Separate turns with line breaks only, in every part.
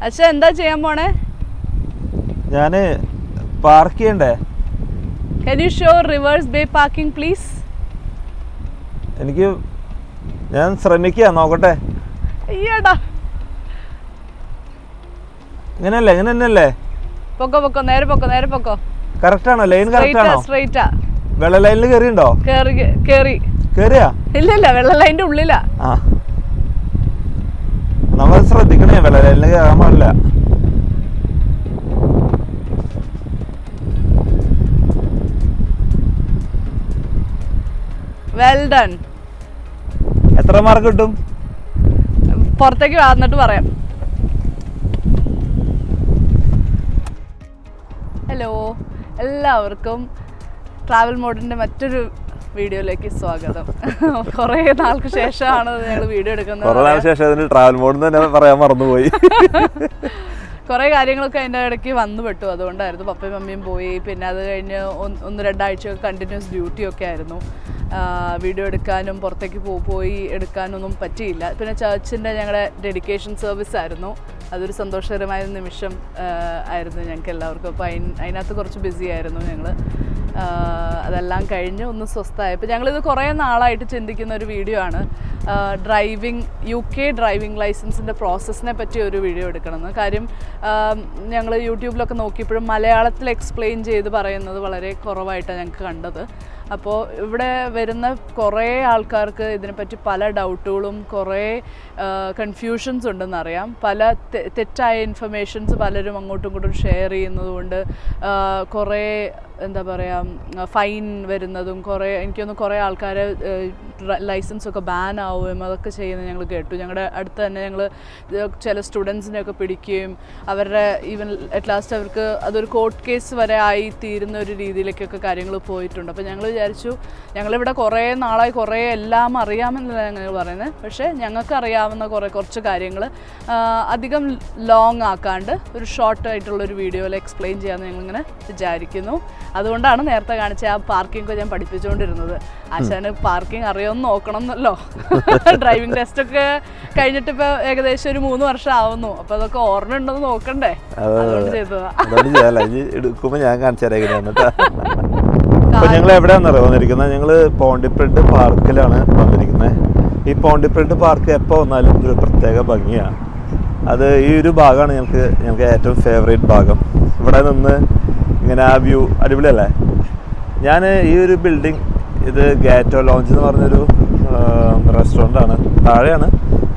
അച്ഛാ എന്താ ചെയ്യാൻ പോണേ?
ഞാന് പാർക്ക് ചെയ്യണ്ടേ?
Can you show reverse bay parking please?
ഞാൻ ശ്രമിക്കാം, നോക്കട്ടെ.
അയ്യടാ,
ഇങ്ങനെയല്ലേ?
പൊക്കോ നേരെ പൊക്കോ.
കറക്റ്റ് ആണോ? ലൈൻ കറക്റ്റ് ആണോ?
സ്ട്രൈറ്റാ.
വെള്ള ലൈനിൽ കേറിയുണ്ടോ? കേറിയാ?
ഇല്ല, വെള്ള ലൈനിന്റെ ഉള്ളിലാ.
നമ്മൾ ശ്രദ്ധിക്കണേ, വെള്ള ലൈനിൽ കയറാൻ പാടില്ല.
Well done.
എത്ര മാർക്ക് കിട്ടും?
പുറത്തേക്ക് വന്നിട്ട് പറയാം. ഹലോ, എല്ലാവർക്കും ട്രാവൽ മോഡിൻ്റെ മറ്റൊരു വീഡിയോയിലേക്ക് സ്വാഗതം. കുറേ നാൾക്ക് ശേഷമാണ് ഞങ്ങൾ വീഡിയോ എടുക്കുന്നത്.
കുറേ നാൾക്ക് ശേഷം ട്രാവൽ മോഡ് തന്നെ പറയാൻ മറന്നുപോയി.
കുറേ കാര്യങ്ങളൊക്കെ അതിൻ്റെ ഇടയ്ക്ക് വന്നു പെട്ടു, അതുകൊണ്ടായിരുന്നു. പപ്പയും മമ്മിയും പോയി. പിന്നെ അത് കഴിഞ്ഞ് 1-2 ആഴ്ചയൊക്കെ കണ്ടിന്യൂസ് ഡ്യൂട്ടിയൊക്കെ ആയിരുന്നു. വീഡിയോ എടുക്കാനും പുറത്തേക്ക് പോയി എടുക്കാനൊന്നും പറ്റിയില്ല. പിന്നെ ചർച്ചിൻ്റെ ഞങ്ങളുടെ ഡെഡിക്കേഷൻ സർവീസ് ആയിരുന്നു. അതൊരു സന്തോഷകരമായ നിമിഷം ആയിരുന്നു ഞങ്ങൾക്ക് എല്ലാവർക്കും. അപ്പോൾ അതിനകത്ത് കുറച്ച് ബിസി ആയിരുന്നു ഞങ്ങൾ. അതെല്ലാം കഴിഞ്ഞ് ഒന്ന് സ്വസ്ഥമായപ്പോൾ ഞങ്ങളിത് കുറേ നാളായിട്ട് ചിന്തിക്കുന്ന ഒരു വീഡിയോ ആണ്. UK ഡ്രൈവിംഗ് ലൈസൻസിൻ്റെ പ്രോസസ്സിനെ പറ്റി ഒരു വീഡിയോ എടുക്കണമെന്ന്. കാര്യം ഞങ്ങൾ യൂട്യൂബിലൊക്കെ നോക്കിയപ്പോഴും മലയാളത്തിൽ എക്സ്പ്ലെയിൻ ചെയ്ത് പറയുന്നത് വളരെ കുറവായിട്ടാണ് ഞങ്ങൾക്ക് കണ്ടത്. അപ്പോൾ ഇവിടെ വരുന്ന കുറേ ആൾക്കാർക്ക് ഇതിനെപ്പറ്റി പല ഡൗട്ടുകളും കുറേ കൺഫ്യൂഷൻസ് ഉണ്ടെന്നറിയാം. പല തെറ്റായ ഇൻഫർമേഷൻസ് പലരും അങ്ങോട്ടും ഇങ്ങോട്ടും ഷെയർ ചെയ്യുന്നതുകൊണ്ട് കുറേ എന്താ പറയുക ഫൈൻ വരുന്നതും എനിക്കൊന്ന് കുറേ ആൾക്കാരെ ലൈസൻസൊക്കെ ബാൻ ആവുകയും അതൊക്കെ ചെയ്യുന്നത് ഞങ്ങൾ കേട്ടു. ഞങ്ങളുടെ അടുത്ത് തന്നെ ഞങ്ങൾ ചില സ്റ്റുഡൻസിനെയൊക്കെ പിടിക്കുകയും അവരുടെ ഈവൻ അറ്റ് ലാസ്റ്റ് അവർക്ക് അതൊരു കോർട്ട് കേസ് വരെ ആയി തീരുന്ന ഒരു രീതിയിലേക്കൊക്കെ കാര്യങ്ങൾ പോയിട്ടുണ്ട്. അപ്പോൾ ഞങ്ങൾ വിചാരിച്ചു, ഞങ്ങളിവിടെ കുറേ നാളായി കുറേ എല്ലാം അറിയാമെന്നല്ല ഞങ്ങൾ പറയുന്നത്, പക്ഷേ ഞങ്ങൾക്ക് അറിയാവുന്ന കുറച്ച് കാര്യങ്ങൾ അധികം ലോങ് ആക്കാണ്ട് ഒരു ഷോർട്ടായിട്ടുള്ളൊരു വീഡിയോയിൽ എക്സ്പ്ലെയിൻ ചെയ്യാമെന്ന് ഞങ്ങളിങ്ങനെ വിചാരിക്കുന്നു. അതുകൊണ്ടാണ് നേരത്തെ കാണിച്ച ആ പാർക്കിംഗ് ഞാൻ പഠിപ്പിച്ചുകൊണ്ടിരുന്നത്. ആശാന് പാർക്കിംഗ് അറിയാമെന്ന് നോക്കണം എന്നല്ലോ. ഡ്രൈവിംഗ് ടെസ്റ്റൊക്കെ കഴിഞ്ഞിട്ട് ഇപ്പോൾ ഏകദേശം ഒരു 3 വർഷം ആവുന്നു. അപ്പോൾ അതൊക്കെ ഓർമ്മ ഉണ്ടെന്ന് നോക്കണ്ടേ, അതുകൊണ്ട് ചെയ്തതാ.
ഞാൻ കാണിച്ചു തരാം. ഞങ്ങൾ എവിടെയാണെന്നറിയോ വന്നിരിക്കുന്നത്? ഞങ്ങൾ പോണ്ടിപ്രിഡ് പാർക്കിലാണ് വന്നിരിക്കുന്നത്. ഈ പോണ്ടിപ്രിഡ് പാർക്ക് എപ്പോൾ വന്നാലും ഒരു പ്രത്യേക ഭംഗിയാണ്. അത് ഈ ഒരു ഭാഗമാണ് ഞങ്ങൾക്ക് ഏറ്റവും ഫേവറേറ്റ് ഭാഗം. ഇവിടെ നിന്ന് ഇങ്ങനെ ആ വ്യൂ അടിപൊളിയല്ലേ? ഞാൻ ഈ ഒരു ബിൽഡിംഗ്, ഇത് ഗാറ്റോ ലോഞ്ച് എന്ന് പറഞ്ഞൊരു റെസ്റ്റോറൻ്റാണ്. താഴെയാണ്,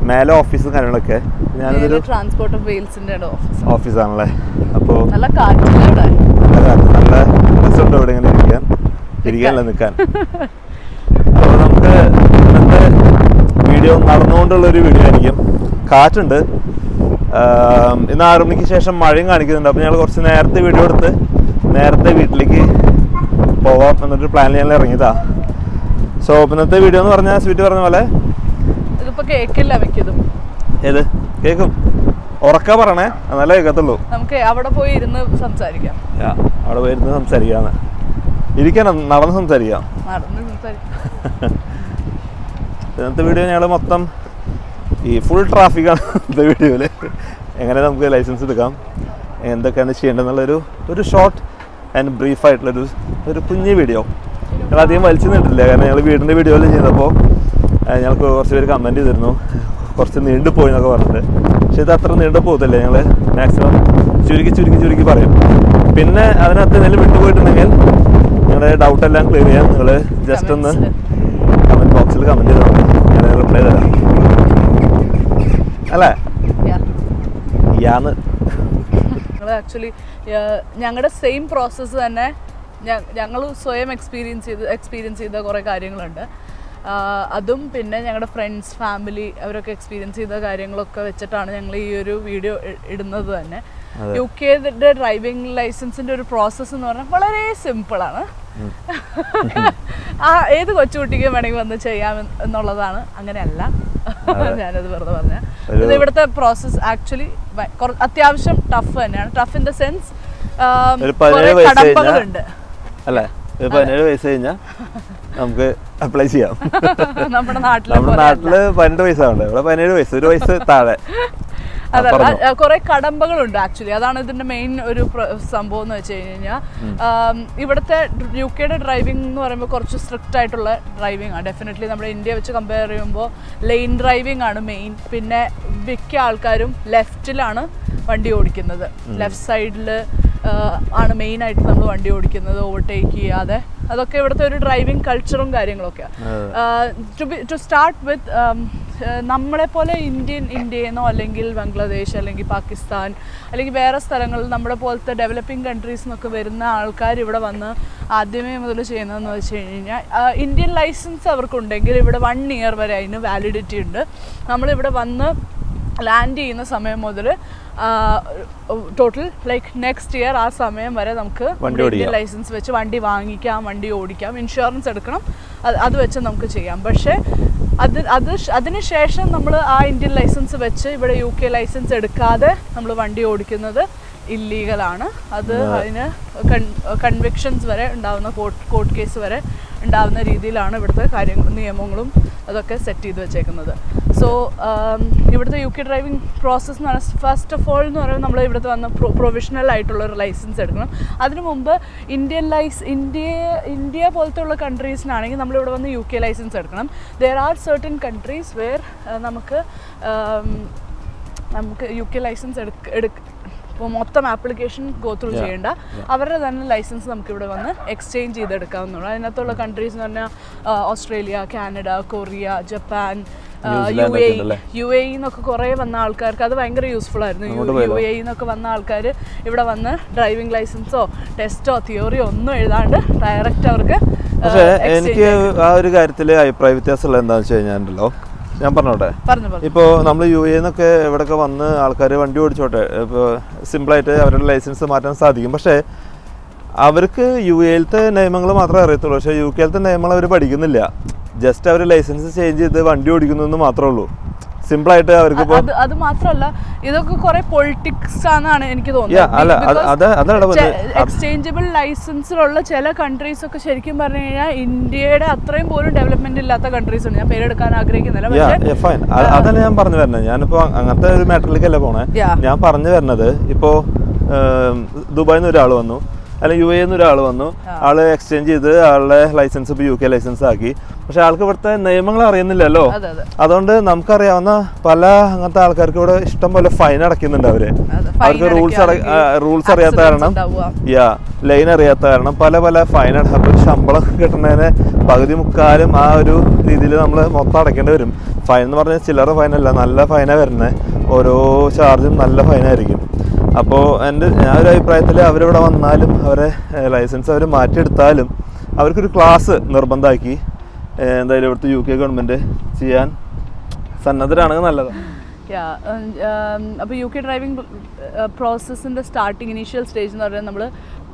മേലെ ഓഫീസും കാര്യങ്ങളൊക്കെ. ഞാനിതൊരു
ട്രാൻസ്പോർട്ട് ഓഫ് വെയിൽസിൻ്റെ
ഓഫീസാണല്ലേ. അപ്പോൾ
നല്ല കാറ്റ്,
നല്ല രസമുണ്ട് ഇവിടെ ഇങ്ങനെ ഇരിക്കാനല്ല നിൽക്കാൻ. അപ്പോൾ നമുക്ക് ഇന്നത്തെ വീഡിയോ നടന്നുകൊണ്ടുള്ളൊരു വീഡിയോ ആയിരിക്കും. കാറ്റുണ്ട്. ഇന്ന് 6 മണിക്ക് ശേഷം മഴയും കാണിക്കുന്നുണ്ട്. അപ്പോൾ ഞങ്ങൾ കുറച്ച് നേരത്തെ വീഡിയോ എടുത്ത് നേരത്തെ വീട്ടിലേക്ക് പോവാം എന്നൊരു പ്ലാനിൽ ഞങ്ങൾ ഇറങ്ങിയതാ. സോ ഇന്നത്തെ വീഡിയോ എന്ന് പറഞ്ഞാൽ സ്വീറ്റ് പറഞ്ഞ പോലെ
ഇതിപ്പോൾ കേക്കില്ല മിക്കതും.
ഏത് കേൾക്കും? ഉറക്ക പറയണേ, നല്ല കേൾക്കത്തുള്ളൂ.
നമുക്ക് അവിടെ പോയി ഇരുന്ന് സംസാരിക്കാം.
അവിടെ പോയി ഇരുന്ന് സംസാരിക്കാന്ന്. ഇരിക്കണം, നടന്ന് സംസാരിക്കാം. ഇന്നത്തെ വീഡിയോ ഞങ്ങൾ മൊത്തം ഈ ഫുൾ ട്രാഫിക്കാണ് ഇന്നത്തെ വീഡിയോയിൽ. എങ്ങനെ നമുക്ക് ലൈസൻസ് എടുക്കാം, എന്തൊക്കെയാണ് ചെയ്യേണ്ടതെന്നുള്ളൊരു ഷോർട്ട് ആൻഡ് ബ്രീഫായിട്ടുള്ളൊരു കുഞ്ഞ് വീഡിയോ. ഞങ്ങൾ അധികം വലിച്ചു നിന്നിട്ടില്ല, കാരണം ഞങ്ങൾ വീടിൻ്റെ വീഡിയോയിൽ ചെയ്തപ്പോൾ ഞങ്ങൾക്ക് കുറച്ച് പേര് കമൻറ്റ് ചെയ്തിരുന്നു കുറച്ച് നീണ്ടു പോയി എന്നൊക്കെ പറഞ്ഞിട്ട്. പക്ഷേ ഇത് അത്ര നീണ്ടു പോകത്തില്ല. ഞങ്ങൾ മാക്സിമം ചുരുക്കി പറയും. പിന്നെ അതിനകത്ത് എന്തെങ്കിലും വിട്ടുപോയിട്ടുണ്ടെങ്കിൽ നിങ്ങളുടെ ഡൗട്ടെല്ലാം ക്ലിയർ ചെയ്യാൻ നിങ്ങൾ ജസ്റ്റ് ഒന്ന് കമൻറ്റ് ബോക്സിൽ കമൻറ്റ് ചെയ്താൽ മതി, ഞാൻ റിപ്ലൈ തരാം. അല്ലേ?
ആക്ച്വലി ഞങ്ങളുടെ സെയിം പ്രോസസ്സ് തന്നെ ഞങ്ങൾ സ്വയം എക്സ്പീരിയൻസ് ചെയ്ത കുറേ കാര്യങ്ങളുണ്ട്. അതും പിന്നെ ഞങ്ങളുടെ ഫ്രണ്ട്സ്, ഫാമിലി അവരൊക്കെ എക്സ്പീരിയൻസ് ചെയ്ത കാര്യങ്ങളൊക്കെ വെച്ചിട്ടാണ് ഞങ്ങൾ ഈ ഒരു വീഡിയോ ഇടുന്നത് തന്നെ. UK ഡ്രൈവിംഗ് ലൈസൻസിൻ്റെ ഒരു പ്രോസസ്സ് എന്ന് പറഞ്ഞാൽ വളരെ സിമ്പിളാണ്. ഏത് കൊച്ചുകുട്ടിക്കും വേണമെങ്കിൽ വന്ന് ചെയ്യാം എന്നുള്ളതാണ്. അങ്ങനെയല്ല, ഞാനത് വെറുതെ പറഞ്ഞ. ഇവിടുത്തെ പ്രോസസ്സ് ആക്ച്വലി അത്യാവശ്യം ടഫ് തന്നെയാണ്. ടഫ് ഇൻ ദ സെൻസ് കടമ്പകളുണ്ട്.
അല്ലേ? 17 വയസ്സ് കഴിഞ്ഞാൽ നമുക്ക് അപ്ലൈ ചെയ്യാം.
നമ്മുടെ നാട്ടില്
18 വയസ്സാവണ്ടേ? ഇവിടെ 17 വയസ്സ്, 1 വയസ്സ് താഴെ.
അതല്ല, കുറെ കടമ്പകളുണ്ട് ആക്ച്വലി. അതാണ് ഇതിന്റെ മെയിൻ ഒരു സംഭവം എന്ന് വെച്ച് കഴിഞ്ഞാൽ, ഇവിടുത്തെ UK-യുടെ ഡ്രൈവിംഗ് എന്ന് പറയുമ്പോൾ കുറച്ച് സ്ട്രിക്റ്റ് ആയിട്ടുള്ള ഡ്രൈവിംഗ് ആണ്. ഡെഫിനറ്റ്ലി നമ്മുടെ ഇന്ത്യ വെച്ച് കമ്പയർ ചെയ്യുമ്പോൾ ലെയിൻ ഡ്രൈവിംഗ് ആണ് മെയിൻ. പിന്നെ മിക്ക ആൾക്കാരും ലെഫ്റ്റിലാണ് വണ്ടി ഓടിക്കുന്നത്, ലെഫ്റ്റ് സൈഡിൽ ആണ് മെയിനായിട്ട് നമ്മൾ വണ്ടി ഓടിക്കുന്നത്, ഓവർടേക്ക് ചെയ്യാതെ. അതൊക്കെ ഇവിടുത്തെ ഒരു ഡ്രൈവിംഗ് കൾച്ചറും കാര്യങ്ങളൊക്കെ. ടു സ്റ്റാർട്ട് വിത്ത്, നമ്മളെപ്പോലെ ഇന്ത്യയെന്നോ അല്ലെങ്കിൽ ബംഗ്ലാദേശ് അല്ലെങ്കിൽ പാകിസ്ഥാൻ അല്ലെങ്കിൽ വേറെ സ്ഥലങ്ങളിൽ നമ്മുടെ പോലത്തെ ഡെവലപ്പിംഗ് കൺട്രീസ് എന്നൊക്കെ വരുന്ന ആൾക്കാർ ഇവിടെ വന്ന് ആദ്യമേ മുതൽ ചെയ്യുന്നതെന്ന് വെച്ച് കഴിഞ്ഞാൽ, ഇന്ത്യൻ ലൈസൻസ് അവർക്കുണ്ടെങ്കിൽ ഇവിടെ 1 year വരെ അതിന് വാലിഡിറ്റി ഉണ്ട്. നമ്മളിവിടെ വന്ന് ലാൻഡ് ചെയ്യുന്ന സമയം മുതൽ ടോട്ടൽ ലൈക്ക് നെക്സ്റ്റ് ഇയർ ആ സമയം വരെ നമുക്ക് ഇന്ത്യൻ ലൈസൻസ് വെച്ച് വണ്ടി വാങ്ങിക്കാം, വണ്ടി ഓടിക്കാം, ഇൻഷുറൻസ് എടുക്കണം, അത് വെച്ച് നമുക്ക് ചെയ്യാം. പക്ഷേ അതിനുശേഷം നമ്മൾ ആ ഇന്ത്യൻ ലൈസൻസ് വെച്ച് ഇവിടെ UK ലൈസൻസ് എടുക്കാതെ നമ്മൾ വണ്ടി ഓടിക്കുന്നത് ഇല്ലീഗലാണ്. അത് അതിന് കൺവിക്ഷൻസ് വരെ ഉണ്ടാവുന്ന, കോർട്ട് കേസ് വരെ ഉണ്ടാവുന്ന രീതിയിലാണ് ഇവിടുത്തെ നിയമങ്ങളും അതൊക്കെ സെറ്റ് ചെയ്ത് വെച്ചേക്കുന്നത്. സോ ഇവിടുത്തെ UK ഡ്രൈവിംഗ് പ്രോസസ്സ് എന്ന് പറഞ്ഞാൽ, ഫസ്റ്റ് ഓഫ് ഓൾ എന്ന് പറയുമ്പോൾ നമ്മൾ ഇവിടുത്തെ വന്ന് പ്രൊവിഷണൽ ആയിട്ടുള്ള ഒരു ലൈസൻസ് എടുക്കണം. അതിനു മുമ്പ് ഇന്ത്യ പോലത്തെ ഉള്ള കൺട്രീസിനാണെങ്കിൽ നമ്മളിവിടെ വന്ന് UK ലൈസൻസ് എടുക്കണം. There are certain countries where നമുക്ക് UK ലൈസൻസ് ഇപ്പോൾ മൊത്തം ആപ്ലിക്കേഷൻ ഗോ ത്രൂ ചെയ്യേണ്ട, അവരുടെ തന്നെ ലൈസൻസ് നമുക്കിവിടെ വന്ന് എക്സ്ചേഞ്ച് ചെയ്തെടുക്കാവുന്നതാണ്. അതിനകത്തുള്ള കൺട്രീസ് എന്ന് പറഞ്ഞാൽ Australia, Canada, Korea, Japan, UAE എന്നൊക്കെ കുറേ വന്ന ആൾക്കാർക്ക് അത് ഭയങ്കര യൂസ്ഫുൾ ആയിരുന്നു. UAE എന്നൊക്കെ വന്ന ആൾക്കാർ ഇവിടെ വന്ന് ഡ്രൈവിംഗ് ലൈസൻസോ ടെസ്റ്റോ തിയറിയോ ഒന്നും എഴുതാണ്ട് ഡയറക്റ്റ് അവർക്ക്.
പക്ഷേ എനിക്ക് ആ ഒരു കാര്യത്തിൽ അഭിപ്രായ വ്യത്യാസമുള്ള എന്താണെന്ന് വെച്ച് കഴിഞ്ഞാൽ, ഞാൻ പറഞ്ഞോട്ടെ, ഇപ്പോൾ നമ്മൾ UAE എന്നൊക്കെ ഇവിടെയൊക്കെ വന്ന് ആൾക്കാർ വണ്ടി ഓടിച്ചോട്ടെ, ഇപ്പോൾ സിമ്പിളായിട്ട് അവരുടെ ലൈസൻസ് മാറ്റാൻ സാധിക്കും. പക്ഷേ അവർക്ക് UAE-ത്തെ നിയമങ്ങൾ മാത്രമേ അറിയത്തുള്ളൂ. പക്ഷേ UK-ത്തെ നിയമങ്ങൾ അവർ പഠിക്കുന്നില്ല. ജസ്റ്റ് അവർ ലൈസൻസ് ചേഞ്ച് ചെയ്ത് വണ്ടി ഓടിക്കുന്നു മാത്രമേ ഉള്ളൂ. സിമ്പിളായിട്ട് അവർക്ക്
അത് മാത്രമല്ല, ഇതൊക്കെ കുറെ പൊളിറ്റിക്സ് ആണെന്നാണ് എനിക്ക് തോന്നുന്നത്. എക്സ്ചേഞ്ചബിൾ ലൈസൻസിലുള്ള ചില കൺട്രീസ് ഒക്കെ ശരിക്കും പറഞ്ഞു കഴിഞ്ഞാൽ ഇന്ത്യയുടെ അത്രയും പോലും ഡെവലപ്മെന്റ് ഇല്ലാത്ത കണ്ടീസ് ഉണ്ട്. ഞാൻ പേരെടുക്കാൻ ആഗ്രഹിക്കുന്നില്ല.
അതല്ല ഞാൻ പറഞ്ഞു വരുന്നത്. ഞാനിപ്പോ അങ്ങനത്തെ ഒരു മാറ്ററിലേക്കല്ല പോണേ. ഞാൻ പറഞ്ഞു വരുന്നത്, ഇപ്പോ ദുബായിൽ നിന്ന് ഒരാൾ വന്നു, അല്ലെങ്കിൽ UAE നിന്ന് ഒരാൾ വന്നു, ആള് എക്സ്ചേഞ്ച് ചെയ്ത് ആളുടെ ലൈസൻസ് ഇപ്പോൾ UK ലൈസൻസ് ആക്കി. പക്ഷെ ആൾക്ക് ഇവിടുത്തെ നിയമങ്ങൾ അറിയുന്നില്ലല്ലോ. അതുകൊണ്ട് നമുക്കറിയാവുന്ന പല അങ്ങനത്തെ ആൾക്കാർക്ക് ഇവിടെ ഇഷ്ടം പോലെ ഫൈൻ അടയ്ക്കുന്നുണ്ട്. അവർക്ക് റൂൾസ് അറിയാത്ത കാരണം, ലൈൻ അറിയാത്ത കാരണം പല ഫൈൻ അടക്കും. ശമ്പളം കിട്ടുന്നതിന് പകുതി മുക്കാലും ആ ഒരു രീതിയിൽ നമ്മൾ മൊത്തം അടയ്ക്കേണ്ടി വരും. ഫൈൻ എന്ന് പറഞ്ഞാൽ ചില്ലറ ഫൈനല്ല, നല്ല ഫൈനാണ് വരുന്നത്. ഓരോ ചാർജും നല്ല ഫൈനായിരിക്കും. അപ്പോൾ ഞാൻ ഒരു അഭിപ്രായത്തിൽ അവരിവിടെ വന്നാലും അവരെ ലൈസൻസ് അവർ മാറ്റിയെടുത്താലും അവർക്കൊരു ക്ലാസ് നിർബന്ധമാക്കി എന്തായാലും ഇവിടുത്തെ UK ഗവൺമെൻറ് ചെയ്യാൻ സന്നദ്ധരാണെങ്കിൽ നല്ലതാണ്.
അപ്പോൾ UK ഡ്രൈവിംഗ് പ്രോസസ്സിൻ്റെ സ്റ്റാർട്ടിങ് ഇനീഷ്യൽ സ്റ്റേജ് എന്ന് പറയുന്നത് നമ്മൾ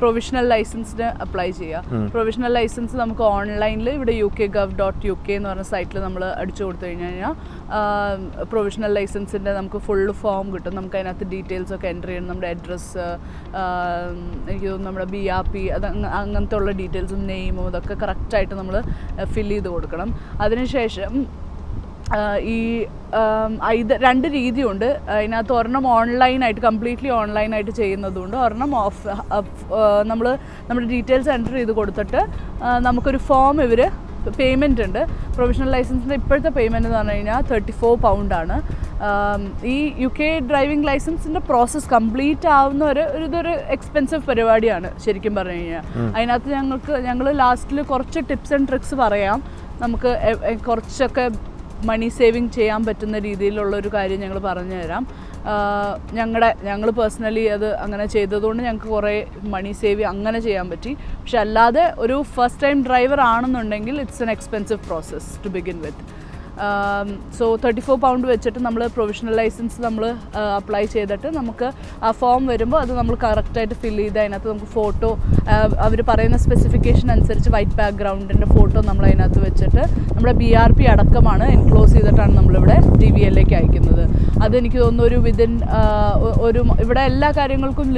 പ്രൊവിഷണൽ ലൈസൻസിന് അപ്ലൈ ചെയ്യുക. പ്രൊവിഷണൽ ലൈസൻസ് നമുക്ക് ഓൺലൈനിൽ ഇവിടെ ukgov.uk എന്ന് പറഞ്ഞ സൈറ്റിൽ നമ്മൾ അടിച്ചു കൊടുത്തു കഴിഞ്ഞാൽ പ്രൊവിഷണൽ ലൈസൻസിൻ്റെ നമുക്ക് ഫുള്ള് ഫോം കിട്ടും. നമുക്ക് അതിനകത്ത് ഡീറ്റെയിൽസ് ഒക്കെ എൻ്റർ ചെയ്യണം. നമ്മുടെ അഡ്രസ്സ്, എനിക്ക് തോന്നുന്നു നമ്മുടെ BRP, അത് അങ്ങനത്തെ ഉള്ള ഡീറ്റെയിൽസും നെയിമും ഇതൊക്കെ കറക്റ്റായിട്ട് നമ്മൾ ഫില്ല് ചെയ്ത് കൊടുക്കണം. അതിനുശേഷം ഇത് 2 രീതിയുണ്ട്. അതിനകത്ത് ഒരെണ്ണം ഓൺലൈനായിട്ട് കംപ്ലീറ്റ്ലി ഓൺലൈനായിട്ട് ചെയ്യുന്നതുകൊണ്ട്, ഒരെണ്ണം നമ്മുടെ ഡീറ്റെയിൽസ് എൻ്റർ ചെയ്ത് കൊടുത്തിട്ട് നമുക്കൊരു ഫോം പേയ്മെൻ്റ് ഉണ്ട്. പ്രൊവിഷണൽ ലൈസൻസിൻ്റെ ഇപ്പോഴത്തെ പേയ്മെൻറ്റ് എന്ന് പറഞ്ഞു കഴിഞ്ഞാൽ £34 ഈ UK ഡ്രൈവിംഗ് ലൈസൻസിൻ്റെ പ്രോസസ്സ് കംപ്ലീറ്റ് ആവുന്ന ഇതൊരു എക്സ്പെൻസീവ് പരിപാടിയാണ് ശരിക്കും പറഞ്ഞു കഴിഞ്ഞാൽ. അതിനകത്ത് ഞങ്ങൾ ലാസ്റ്റിൽ കുറച്ച് ടിപ്സ് ആൻഡ് ട്രിക്സ് പറയാം. നമുക്ക് കുറച്ചൊക്കെ മണി സേവിങ് ചെയ്യാൻ പറ്റുന്ന രീതിയിലുള്ളൊരു കാര്യം ഞങ്ങൾ പറഞ്ഞു തരാം. ഞങ്ങൾ പേഴ്സണലി അത് അങ്ങനെ ചെയ്തതുകൊണ്ട് ഞങ്ങൾക്ക് കുറേ മണി സേവ് അങ്ങനെ ചെയ്യാൻ പറ്റി. പക്ഷെ അല്ലാതെ ഒരു ഫസ്റ്റ് ടൈം ഡ്രൈവർ ആണെന്നുണ്ടെങ്കിൽ it's an expensive process to begin with. So £34 വെച്ചിട്ട് നമ്മൾ പ്രൊവിഷണൽ ലൈസൻസ് നമ്മൾ അപ്ലൈ ചെയ്തിട്ട് നമുക്ക് ആ ഫോം വരുമ്പോൾ അത് നമ്മൾ കറക്റ്റായിട്ട് ഫില്ല് ചെയ്ത് അതിനകത്ത് നമുക്ക് ഫോട്ടോ, അവർ പറയുന്ന സ്പെസിഫിക്കേഷൻ അനുസരിച്ച് വൈറ്റ് ബാക്ക്ഗ്രൗണ്ടിൻ്റെ ഫോട്ടോ നമ്മൾ അതിനകത്ത് വെച്ചിട്ട് നമ്മുടെ BRP അടക്കമാണ് എൻക്ലോസ് ചെയ്തിട്ടാണ് നമ്മളിവിടെ DVLലേക്ക് അയക്കുന്നത്. അതെനിക്ക് തോന്നുന്നു ഇവിടെ എല്ലാ കാര്യങ്ങൾക്കും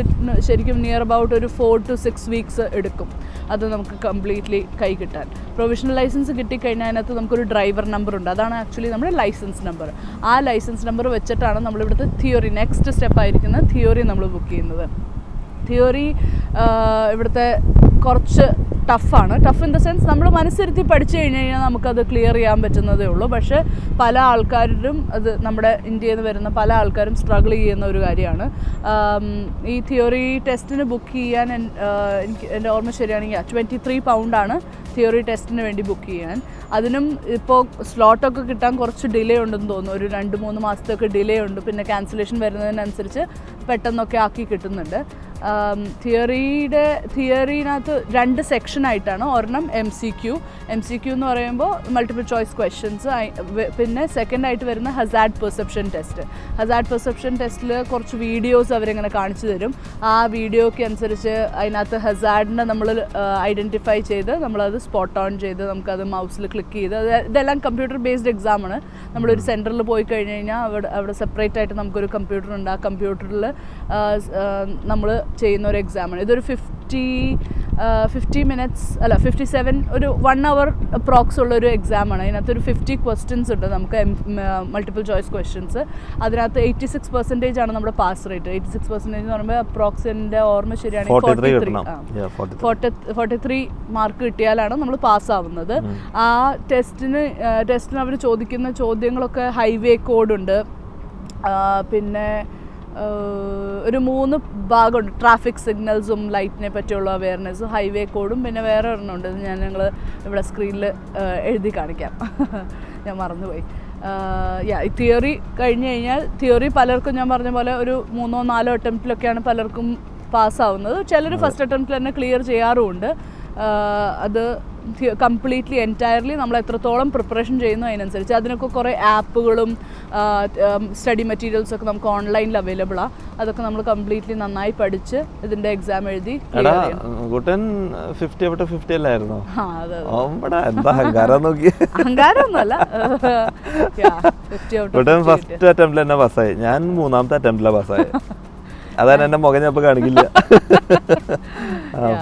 ശരിക്കും നിയർ അബൌട്ട് ഒരു 4 to 6 weeks എടുക്കും. അത് നമുക്ക് കംപ്ലീറ്റ്ലി കൈ കിട്ടാൻ. പ്രൊവിഷണൽ ലൈസൻസ് കിട്ടിക്കഴിഞ്ഞാൽ അതിനകത്ത് നമുക്കൊരു ഡ്രൈവർ നമ്പർ ഉണ്ട്, അതാണ് ആക്ച്വലി നമ്മുടെ ലൈസൻസ് നമ്പർ. ആ ലൈസൻസ് നമ്പർ വെച്ചിട്ടാണ് നമ്മളിവിടുത്തെ തിയറി, നെക്സ്റ്റ് സ്റ്റെപ്പായിരിക്കുന്ന തിയറി നമ്മൾ ബുക്ക് ചെയ്യുന്നത്. തിയറി ഇവിടുത്തെ കുറച്ച് ടഫാണ്. ടഫ് ഇൻ ദ സെൻസ് നമ്മൾ മനസ്സിരുത്തി പഠിച്ചു കഴിഞ്ഞ് കഴിഞ്ഞാൽ നമുക്കത് ക്ലിയർ ചെയ്യാൻ പറ്റുന്നതേ ഉള്ളൂ. പക്ഷേ പല ആൾക്കാരും, അത് നമ്മുടെ ഇന്ത്യയിൽ നിന്ന് വരുന്ന പല ആൾക്കാരും സ്ട്രഗിൾ ചെയ്യുന്ന ഒരു കാര്യമാണ്. ഈ തിയറി ടെസ്റ്റിന് ബുക്ക് ചെയ്യാൻ എനിക്ക് എൻ്റെ ഓർമ്മ ശരിയാണെങ്കിൽ 23 പൗണ്ടാണ് തിയറി ടെസ്റ്റിന് വേണ്ടി ബുക്ക് ചെയ്യാൻ. അതിനും ഇപ്പോൾ സ്ലോട്ടൊക്കെ കിട്ടാൻ കുറച്ച് ഡിലേ ഉണ്ടെന്ന് തോന്നുന്നു, ഒരു 2-3 മാസത്തൊക്കെ ഡിലേ ഉണ്ട്. പിന്നെ ക്യാൻസലേഷൻ വരുന്നതിനനുസരിച്ച് പെട്ടെന്നൊക്കെ ആക്കി കിട്ടുന്നുണ്ട്. തിയറിനകത്ത് 2 സെക്ഷനായിട്ടാണ്. ഒരെണ്ണം MCQ എന്ന് പറയുമ്പോൾ മൾട്ടിപ്പിൾ ചോയ്സ് ക്വസ്റ്റ്യൻസ്, പിന്നെ സെക്കൻഡായിട്ട് വരുന്ന Hazard perception test. Hazard perception ടെസ്റ്റിൽ കുറച്ച് വീഡിയോസ് അവരിങ്ങനെ കാണിച്ചു തരും. ആ വീഡിയോയ്ക്ക് അനുസരിച്ച് അതിനകത്ത് ഹസാർഡിനെ നമ്മൾ ഐഡൻറ്റിഫൈ ചെയ്ത് നമ്മളത് സ്പോട്ട് ഓൺ ചെയ്ത് നമുക്കത് മൗസിൽ ക്ലിക്ക് ചെയ്ത്, ഇതെല്ലാം കമ്പ്യൂട്ടർ ബേസ്ഡ് എക്സാമാണ്. നമ്മളൊരു സെൻറ്ററിൽ പോയി കഴിഞ്ഞ് കഴിഞ്ഞാൽ അവിടെ സെപ്പറേറ്റ് ആയിട്ട് നമുക്കൊരു കമ്പ്യൂട്ടർ ഉണ്ട്. ആ കമ്പ്യൂട്ടറിൽ നമ്മൾ ചെയ്യുന്ന ഒരു എക്സാമാണ്. ഇതൊരു 50 മിനിറ്റ്സ് അല്ല 57 ഒരു 1 hour അപ്രോക്സ് ഉള്ളൊരു എക്സാമാണ്. അതിനകത്തൊരു 50 ക്വസ്റ്റ്യൻസ് ഉണ്ട് നമുക്ക്, മൾട്ടിപ്പിൾ ചോയ്സ് ക്വസ്റ്റ്യൻസ്. അതിനകത്ത് 86% ആണ് നമ്മുടെ പാസ് റേറ്റ്. 86% എന്ന് പറയുമ്പോൾ അപ്രോക്സ് എൻ്റെ ഓർമ്മ ശരിയാണെങ്കിൽ 43 മാർക്ക് കിട്ടിയാലാണ് നമ്മൾ പാസ്സാവുന്നത്. ആ ടെസ്റ്റിന് അവർ ചോദിക്കുന്ന ചോദ്യങ്ങളൊക്കെ ഹൈവേ കോഡുണ്ട്, പിന്നെ ഒരു 3 ഭാഗമുണ്ട്. ട്രാഫിക് സിഗ്നൽസും ലൈറ്റിനെ പറ്റിയുള്ള അവെയർനെസ്സും ഹൈവേ കോഡും പിന്നെ വേറെ ഒരെണ്ണമുണ്ട്. ഞങ്ങൾ ഇവിടെ സ്ക്രീനിൽ എഴുതി കാണിക്കാം, ഞാൻ മറന്നുപോയി. ഈ തിയറി കഴിഞ്ഞ് കഴിഞ്ഞാൽ തിയറി പലർക്കും ഞാൻ പറഞ്ഞ പോലെ ഒരു 3-4 അറ്റംപ്റ്റിലൊക്കെയാണ് പലർക്കും പാസ്സാവുന്നത്. ചിലർ ഫസ്റ്റ് അറ്റംപ്റ്റിൽ തന്നെ ക്ലിയർ ചെയ്യാറുമുണ്ട്. അത് കംപ്ലീറ്റ്ലി എൻറ്റയർലി നമ്മൾ എത്രത്തോളം പ്രിപ്പറേഷൻ ചെയ്യുന്നു അതിനനുസരിച്ച്. അതിനൊക്കെ കുറേ ആപ്പുകളും സ്റ്റഡി മെറ്റീരിയൽസൊക്കെ നമുക്ക് ഓൺലൈനിൽ അവൈലബിളാണ്. അതൊക്കെ നമ്മൾ കംപ്ലീറ്റ്ലി നന്നായി പഠിച്ച് ഇതിൻ്റെ എക്സാം എഴുതി. അഹങ്കാരമൊന്നുമല്ല,
ഫസ്റ്റ് അറ്റംപ്റ്റിൽ തന്നെ പാസ്സായി. ഞാൻ 3ാമത്തെ അറ്റംപ്റ്റിലാണ് പാസ്സായി. അതാണ് എന്റെ മുഖം ഞാൻ കാണിക്കില്ല.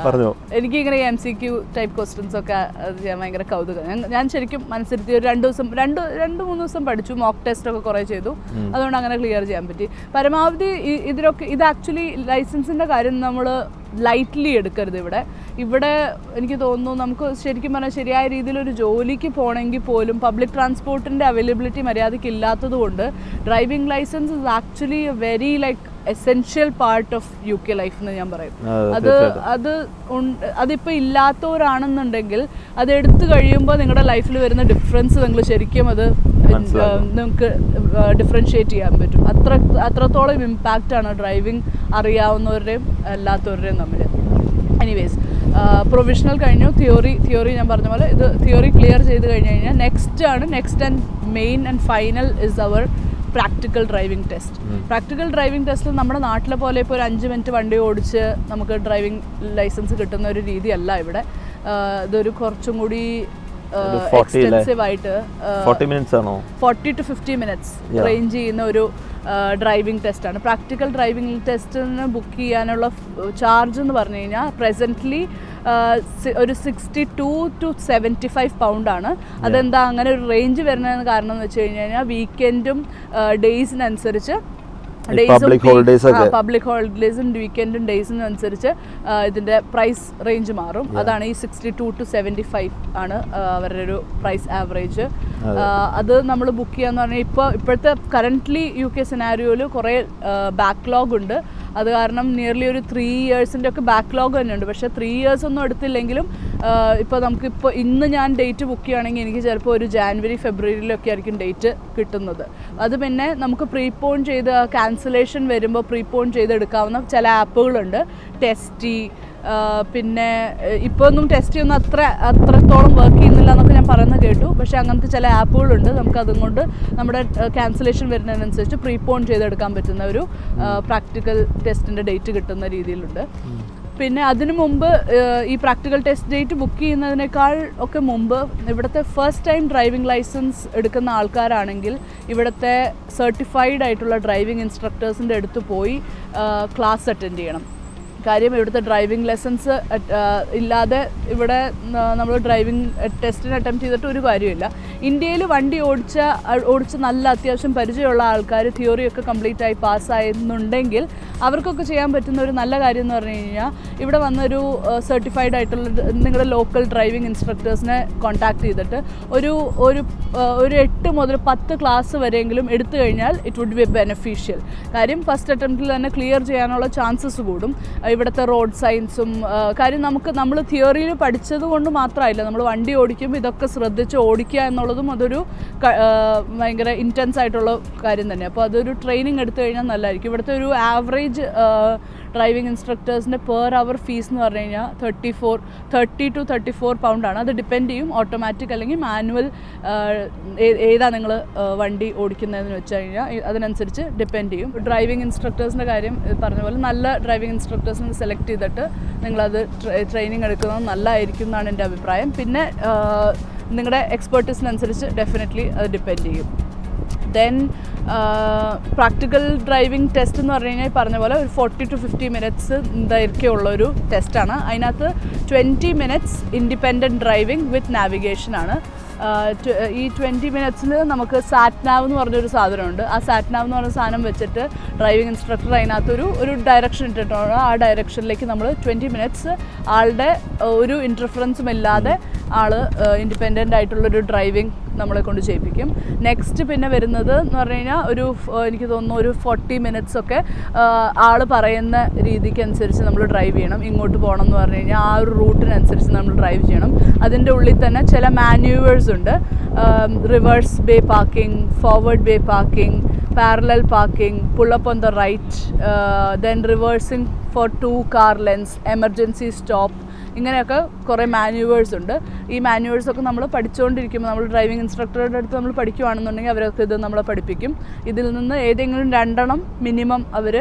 പറഞ്ഞോ.
എനിക്കിങ്ങനെ MCQ ടൈപ്പ് ക്വസ്റ്റ്യൻസ് ഒക്കെ ചെയ്യാൻ ഭയങ്കര കൗതുകം. ഞാൻ ശരിക്കും മനസ്സിരുത്തി ഒരു 2-3 ദിവസം പഠിച്ചു. മോക്ക് ടെസ്റ്റ് ഒക്കെ കുറേ ചെയ്തു. അതുകൊണ്ട് അങ്ങനെ ക്ലിയർ ചെയ്യാൻ പറ്റി. പരമാവധി ഇത് ആക്ച്വലി ലൈസൻസിന്റെ കാര്യം നമ്മൾ ലൈറ്റ്ലി എടുക്കരുത്. ഇവിടെ എനിക്ക് തോന്നുന്നു നമുക്ക് ശരിക്കും പറഞ്ഞാൽ ശരിയായ രീതിയിൽ ഒരു ജോലിക്ക് പോകണമെങ്കിൽ പോലും പബ്ലിക് ട്രാൻസ്പോർട്ടിൻ്റെ അവൈലബിലിറ്റി മര്യാദയ്ക്ക് ഇല്ലാത്തത് കൊണ്ട് driving licence is actually a very essential part of UK life എന്ന് ഞാൻ പറയും. അതിപ്പോൾ ഇല്ലാത്തവരാണെന്നുണ്ടെങ്കിൽ അത് എടുത്തു കഴിയുമ്പോൾ നിങ്ങളുടെ ലൈഫിൽ വരുന്ന ഡിഫറൻസ് നിങ്ങൾ ശരിക്കും അത് നിങ്ങൾക്ക് ഡിഫറൻഷിയേറ്റ് ചെയ്യാൻ പറ്റും. അത്രത്തോളം ഇമ്പാക്റ്റാണ് ഡ്രൈവിംഗ് അറിയാവുന്നവരുടെയും അല്ലാത്തവരുടെയും തമ്മിൽ. എനിവേസ്, പ്രൊവിഷണൽ കഴിഞ്ഞു. തിയറി ഞാൻ പറഞ്ഞ പോലെ ഇത് തിയറി ക്ലിയർ ചെയ്ത് കഴിഞ്ഞ് കഴിഞ്ഞാൽ next and main and final is our practical driving test. Practical driving ടെസ്റ്റിൽ നമ്മുടെ നാട്ടിലെ പോലെ ഇപ്പോൾ ഒരു 5 മിനിറ്റ് വണ്ടി ഓടിച്ച് നമുക്ക് ഡ്രൈവിംഗ് ലൈസൻസ് കിട്ടുന്ന ഒരു രീതിയല്ല ഇവിടെ. ഇതൊരു കുറച്ചും കൂടി എക്സ്റ്റെൻസീവ് ആയിട്ട് 40 to 50 മിനിറ്റ്സ് റേഞ്ച് ചെയ്യുന്ന ഒരു ഡ്രൈവിംഗ് ടെസ്റ്റാണ്. പ്രാക്ടിക്കൽ ഡ്രൈവിംഗ് ടെസ്റ്റിന് ബുക്ക് ചെയ്യാനുള്ള ചാർജ് എന്ന് പറഞ്ഞു കഴിഞ്ഞാൽ പ്രസൻ്റ്ലി ഒരു 62 to 75 പൗണ്ടാണ്. അതെന്താ അങ്ങനെ ഒരു റേഞ്ച് വരുന്നതെന്ന് കാരണം എന്ന് വെച്ച് കഴിഞ്ഞ് കഴിഞ്ഞാൽ വീക്കെൻഡും ഡേയ്സിനനുസരിച്ച് പബ്ലിക് ഹോളിഡേയ്സും വീക്കെൻഡും ഡേയ്സിനും അനുസരിച്ച് ഇതിൻ്റെ പ്രൈസ് റേഞ്ച് മാറും. അതാണ് ഈ 62 to 75 ആണ് അവരുടെ ഒരു പ്രൈസ് ആവറേജ്. അത് നമ്മൾ ബുക്ക് ചെയ്യാന്ന് പറഞ്ഞാൽ ഇപ്പോഴത്തെ കറൻ്റ്ലി UK സിനാരിയോയിൽ കുറേ ബാക്ക്ലോഗ് ഉണ്ട്. അത് കാരണം നിയർലി ഒരു 3 ഇയേഴ്സിൻ്റെ ഒക്കെ ബാക്ക്ലോഗ് തന്നെ ഉണ്ട്. പക്ഷേ 3 ഇയേഴ്സ് ഒന്നും എടുത്തില്ലെങ്കിലും ഇപ്പോൾ നമുക്കിപ്പോൾ ഇന്ന് ഞാൻ ഡേറ്റ് ബുക്ക് ചെയ്യുകയാണെങ്കിൽ എനിക്ക് ചിലപ്പോൾ ഒരു ജാനുവരി ഫെബ്രുവരിയിലൊക്കെ ആയിരിക്കും ഡേറ്റ് കിട്ടുന്നത്. അത് പിന്നെ നമുക്ക് പ്രീപോൺ ചെയ്ത് ക്യാൻസലേഷൻ വരുമ്പോൾ പ്രീപോൺ ചെയ്തെടുക്കാവുന്ന ചില ആപ്പുകളുണ്ട്. ടെസ്റ്റി, പിന്നെ ഇപ്പോൾ ഒന്നും ടെസ്റ്റിയൊന്നും അത്രത്തോളം വർക്ക് ചെയ്യുന്നില്ല എന്നൊക്കെ ഞാൻ പറയുന്നത് കേട്ടു. പക്ഷേ അങ്ങനത്തെ ചില ആപ്പുകളുണ്ട്. നമുക്ക് അതുകൊണ്ട് നമ്മുടെ ക്യാൻസലേഷൻ വരുന്നതിനനുസരിച്ച് പ്രീപോൺ ചെയ്തെടുക്കാൻ പറ്റുന്ന ഒരു പ്രാക്ടിക്കൽ ടെസ്റ്റിൻ്റെ ഡേറ്റ് കിട്ടുന്ന രീതിയിലുണ്ട്. പിന്നെ അതിനു മുമ്പ് ഈ പ്രാക്ടിക്കൽ ടെസ്റ്റ് ഡേറ്റ് ബുക്ക് ചെയ്യുന്നതിനേക്കാൾ ഒക്കെ മുമ്പ് ഇവിടുത്തെ ഫസ്റ്റ് ടൈം ഡ്രൈവിംഗ് ലൈസൻസ് എടുക്കുന്ന ആൾക്കാരാണെങ്കിൽ ഇവിടുത്തെ സർട്ടിഫൈഡ് ആയിട്ടുള്ള ഡ്രൈവിംഗ് ഇൻസ്ട്രക്ടേഴ്സിൻ്റെ അടുത്ത് പോയി ക്ലാസ് അറ്റൻഡ് ചെയ്യണം. കാര്യം ഇവിടുത്തെ ഡ്രൈവിംഗ് ലെസൺസ് ഇല്ലാതെ ഇവിടെ നമ്മൾ ഡ്രൈവിംഗ് ടെസ്റ്റിന് അറ്റംപ്റ്റ് ചെയ്തിട്ട് ഒരു കാര്യമില്ല. ഇന്ത്യയിൽ വണ്ടി ഓടിച്ച് നല്ല അത്യാവശ്യം പരിചയമുള്ള ആൾക്കാർ തിയറിയൊക്കെ കംപ്ലീറ്റ് ആയി പാസ്സായിരുന്നുണ്ടെങ്കിൽ അവർക്കൊക്കെ ചെയ്യാൻ പറ്റുന്ന ഒരു നല്ല കാര്യം എന്ന് പറഞ്ഞു കഴിഞ്ഞാൽ ഇവിടെ വന്നൊരു സർട്ടിഫൈഡ് ആയിട്ടുള്ള നിങ്ങളുടെ ലോക്കൽ ഡ്രൈവിംഗ് ഇൻസ്ട്രക്ടേഴ്സിനെ കോൺടാക്ട് ചെയ്തിട്ട് ഒരു 8 മുതൽ 10 ക്ലാസ് വരെയെങ്കിലും എടുത്തു കഴിഞ്ഞാൽ ഇറ്റ് വുഡ് ബി ബെനിഫിഷ്യൽ. കാര്യം ഫസ്റ്റ് അറ്റംപ്റ്റിൽ തന്നെ ക്ലിയർ ചെയ്യാനുള്ള ചാൻസസ് കൂടും. ഇവിടുത്തെ റോഡ് സയൻസും കാര്യം നമ്മൾ തിയറിയിൽ പഠിച്ചത് കൊണ്ട് മാത്രമായില്ല, നമ്മൾ വണ്ടി ഓടിക്കുമ്പോൾ ഇതൊക്കെ ശ്രദ്ധിച്ച് ഓടിക്കുക എന്നുള്ളതും അതൊരു ഭയങ്കര ഇൻറ്റൻസ് ആയിട്ടുള്ള കാര്യം തന്നെ. അപ്പോൾ അതൊരു ട്രെയിനിങ് എടുത്തു കഴിഞ്ഞാൽ നല്ലതായിരിക്കും. ഇവിടുത്തെ ഒരു ആവറേജ് ഡ്രൈവിംഗ് ഇൻസ്ട്രക്ടേഴ്സിൻ്റെ പെർ അവർ ഫീസ് എന്ന് പറഞ്ഞു കഴിഞ്ഞാൽ 30 to 34 പൗണ്ടാണ്. അത് ഡിപ്പെൻഡ് ചെയ്യും ഓട്ടോമാറ്റിക് അല്ലെങ്കിൽ മാനുവൽ ഏതാ നിങ്ങൾ വണ്ടി ഓടിക്കുന്നതെന്ന് വെച്ച് കഴിഞ്ഞാൽ അതിനനുസരിച്ച് ഡിപ്പെൻഡ് ചെയ്യും. ഡ്രൈവിംഗ് ഇൻസ്ട്രക്ടേഴ്സിൻ്റെ കാര്യം പറഞ്ഞ പോലെ നല്ല ഡ്രൈവിംഗ് ഇൻസ്ട്രക്ടേഴ്സിനെ സെലക്ട് ചെയ്തിട്ട് നിങ്ങളത് ട്രെയിനിങ് എടുക്കുന്നത് നല്ലതായിരിക്കും എന്നാണ് എൻ്റെ അഭിപ്രായം. പിന്നെ നിങ്ങളുടെ എക്സ്പെർട്ടീസിനനുസരിച്ച് ഡെഫിനറ്റ്ലി അത് ഡിപ്പെൻഡ് ചെയ്യും. ദെൻ പ്രാക്ടിക്കൽ ഡ്രൈവിംഗ് ടെസ്റ്റ് എന്ന് പറഞ്ഞു കഴിഞ്ഞാൽ പറഞ്ഞ പോലെ ഒരു 40 to 50 മിനിറ്റ്സ് ദൈർഘ്യമുള്ളൊരു ടെസ്റ്റാണ്. അതിനകത്ത് 20 മിനിറ്റ്സ് ഇൻഡിപെൻഡൻറ്റ് ഡ്രൈവിംഗ് വിത്ത് നാവിഗേഷനാണ്. ഈ 20 മിനിറ്റ്സിൽ നമുക്ക് സാറ്റ്നാവ് എന്ന് പറഞ്ഞൊരു സാധനമുണ്ട്. ആ സാറ്റ്നാവ് എന്ന് പറഞ്ഞ സാധനം വെച്ചിട്ട് ഡ്രൈവിംഗ് ഇൻസ്ട്രക്ടർ അതിനകത്തൊരു ഡയറക്ഷൻ ഇട്ടിട്ടുണ്ട്. ആ ഡയറക്ഷനിലേക്ക് നമ്മൾ 20 മിനിറ്റ്സ് ആളുടെ ഒരു ഇൻ്റർഫറൻസും ഇല്ലാതെ ആൾ ഇൻഡിപെൻഡൻ്റ് ആയിട്ടുള്ളൊരു ഡ്രൈവിംഗ് നമ്മളെ കൊണ്ട് ചെയ്യിപ്പിക്കും. നെക്സ്റ്റ് പിന്നെ വരുന്നത് എന്ന് പറഞ്ഞു കഴിഞ്ഞാൽ എനിക്ക് തോന്നുന്നു ഒരു 40 മിനിറ്റ്സ് ഒക്കെ ആൾ പറയുന്ന രീതിക്ക് അനുസരിച്ച് നമ്മൾ ഡ്രൈവ് ചെയ്യണം. ഇങ്ങോട്ട് പോകണം എന്ന് പറഞ്ഞു കഴിഞ്ഞാൽ ആ ഒരു റൂട്ടിനനുസരിച്ച് നമ്മൾ ഡ്രൈവ് ചെയ്യണം. അതിൻ്റെ ഉള്ളിൽ തന്നെ ചില മാന്യൂവേഴ്സ് ഉണ്ട്. Reverse bay parking, forward bay parking, parallel parking, pull up on the right, then reversing for 2 car lengths, emergency stop, ഇങ്ങനെയൊക്കെ കുറേ മാന്യൂവേഴ്സ് ഉണ്ട്. ഈ മാന്യൂവേഴ്സൊക്കെ നമ്മൾ പഠിച്ചുകൊണ്ടിരിക്കുമ്പോൾ നമ്മൾ ഡ്രൈവിംഗ് ഇൻസ്ട്രക്ടറുടെ അടുത്ത് നമ്മൾ പഠിക്കുകയാണെന്നുണ്ടെങ്കിൽ അവരൊക്കെ ഇത് നമ്മളെ പഠിപ്പിക്കും. ഇതിൽ നിന്ന് ഏതെങ്കിലും 2 മിനിമം അവർ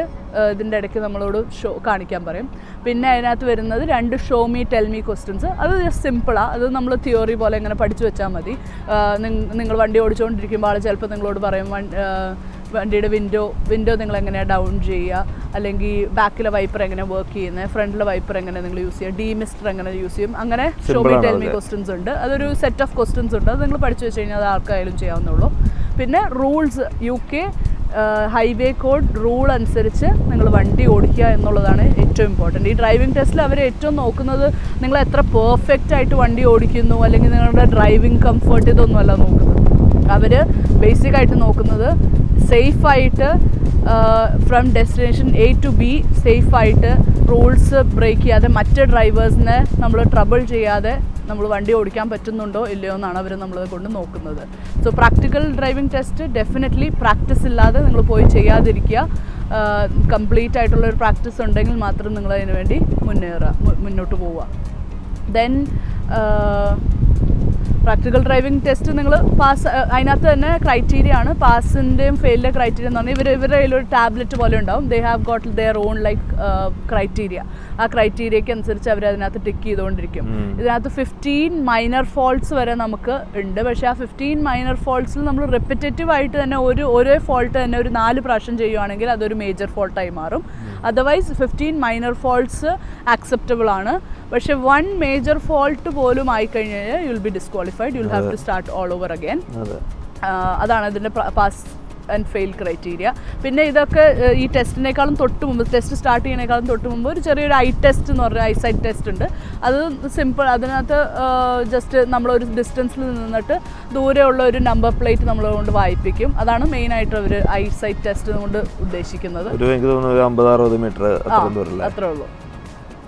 ഇതിൻ്റെ ഇടയ്ക്ക് നമ്മളോട് കാണിക്കാൻ പറയും. പിന്നെ അതിനകത്ത് വരുന്നത് 2 show me tell me questions. അത് ജസ്റ്റ് സിമ്പിളാണ്. അത് നമ്മൾ തിയറി പോലെ ഇങ്ങനെ പഠിച്ചു വെച്ചാൽ മതി. നിങ്ങൾ വണ്ടി ഓടിച്ചുകൊണ്ടിരിക്കുമ്പോൾ ആൾ ചിലപ്പോൾ നിങ്ങളോട് പറയും വണ്ടിയുടെ വിൻഡോ നിങ്ങൾ എങ്ങനെയാണ് ഡൗൺ ചെയ്യുക, അല്ലെങ്കിൽ ബാക്കിലെ വൈപ്പർ എങ്ങനെ വർക്ക് ചെയ്യുന്നത്, ഫ്രണ്ടിലെ വൈപ്പർ എങ്ങനെ നിങ്ങൾ യൂസ് ചെയ്യുക, ഡീമിസ്റ്റർ എങ്ങനെ യൂസ് ചെയ്യും, അങ്ങനെ show me tell me questions ഉണ്ട്. അതൊരു സെറ്റ് ഓഫ് ക്വസ്റ്റ്യൻസ് ഉണ്ട്. അത് നിങ്ങൾ പഠിച്ചു വെച്ച് കഴിഞ്ഞാൽ അത് ആർക്കായാലും ചെയ്യാവുന്നുള്ളൂ. പിന്നെ rules, UK highway code rule അനുസരിച്ച് നിങ്ങൾ വണ്ടി ഓടിക്കുക എന്നുള്ളതാണ് ഏറ്റവും ഇമ്പോർട്ടൻറ്റ്. ഈ ഡ്രൈവിംഗ് ടെസ്റ്റിൽ അവർ ഏറ്റവും നോക്കുന്നത് നിങ്ങൾ എത്ര പെർഫെക്റ്റ് ആയിട്ട് വണ്ടി ഓടിക്കുന്നു, അല്ലെങ്കിൽ നിങ്ങളുടെ ഡ്രൈവിംഗ് കംഫർട്ട്, ഇതൊന്നുമല്ല നോക്കുന്നത്. അവർ ബേസിക്കായിട്ട് നോക്കുന്നത് സേഫായിട്ട് from destination A to B സേഫായിട്ട് റൂൾസ് ബ്രേക്ക് ചെയ്യാതെ മറ്റ് ഡ്രൈവേഴ്സിനെ നമ്മൾ ട്രബിൾ ചെയ്യാതെ നമ്മൾ വണ്ടി ഓടിക്കാൻ പറ്റുന്നുണ്ടോ ഇല്ലയോ എന്നാണ് അവർ നമ്മളെ കൊണ്ട് നോക്കുന്നത്. So practical driving test definitely practice ഇല്ലാതെ നിങ്ങൾ പോയി ചെയ്യാതിരിക്കുക. കംപ്ലീറ്റ് ആയിട്ടുള്ളൊരു പ്രാക്ടീസ് ഉണ്ടെങ്കിൽ മാത്രം നിങ്ങൾ അതിന് വേണ്ടി മുന്നോട്ട് പോവുക. ദെൻ പ്രാക്ടിക്കൽ ഡ്രൈവിംഗ് ടെസ്റ്റ് നിങ്ങൾ പാസ്, അതിനകത്ത് തന്നെ ക്രൈറ്റീരിയ ആണ്. പാസിൻ്റെയും ഫെയിലിൻ്റെ ക്രൈറ്റീരിയ എന്ന് പറഞ്ഞാൽ ഇവരുടെ കയ്യിലൊരു ടാബ്ലറ്റ് പോലെ ഉണ്ടാവും. They have got their own like criteria. ആ ക്രൈറ്റീരിയയ്ക്ക് അനുസരിച്ച് അവർ അതിനകത്ത് ടിക്ക് ചെയ്തുകൊണ്ടിരിക്കും. ഇതിനകത്ത് 15 മൈനർ ഫോൾട്ട്സ് വരെ നമുക്ക് ഉണ്ട്. പക്ഷേ ആ 15 മൈനർ ഫോൾട്ട്സിൽ നമ്മൾ റെപ്പിറ്റേറ്റീവ് ആയിട്ട് തന്നെ ഒരേ ഫോൾട്ട് തന്നെ ഒരു 4 പ്രാവശ്യം ചെയ്യുവാണെങ്കിൽ അതൊരു മേജർ ഫോൾട്ടായി മാറും. അതർവൈസ് 15 മൈനർ ഫോൾട്ട്സ് ആക്സെപ്റ്റബിൾ ആണ്. പക്ഷേ 1 മേജർ ഫോൾട്ട് പോലും ആയിക്കഴിഞ്ഞാൽ you will be disqualified. You will have to start all over again. അതാണ് ഇതിൻ്റെ പാസ് ആൻഡ് ഫെയിൽ ക്രൈറ്റീരിയ. പിന്നെ ഇതൊക്കെ ഈ ടെസ്റ്റിനേക്കാളും തൊട്ട് മുമ്പ്, ടെസ്റ്റ് സ്റ്റാർട്ട് ചെയ്യുന്നതിനേക്കാളും തൊട്ട് മുമ്പ് ഒരു ചെറിയൊരു ഐ ടെസ്റ്റ് എന്ന് പറഞ്ഞ ഐസൈറ്റ് ടെസ്റ്റ് ഉണ്ട്. അത് സിമ്പിൾ. അതിനകത്ത് ജസ്റ്റ് നമ്മളൊരു ഡിസ്റ്റൻസിൽ നിന്നിട്ട് ദൂരെയുള്ള ഒരു നമ്പർ പ്ലേറ്റ് നമ്മളെ കൊണ്ട് വായിപ്പിക്കും. അതാണ് മെയിനായിട്ട് അവർ ഐസൈറ്റ് ടെസ്റ്റ് കൊണ്ട് ഉദ്ദേശിക്കുന്നത്.
50-60 മീറ്റർ
അത്രേ ഉള്ളൂ.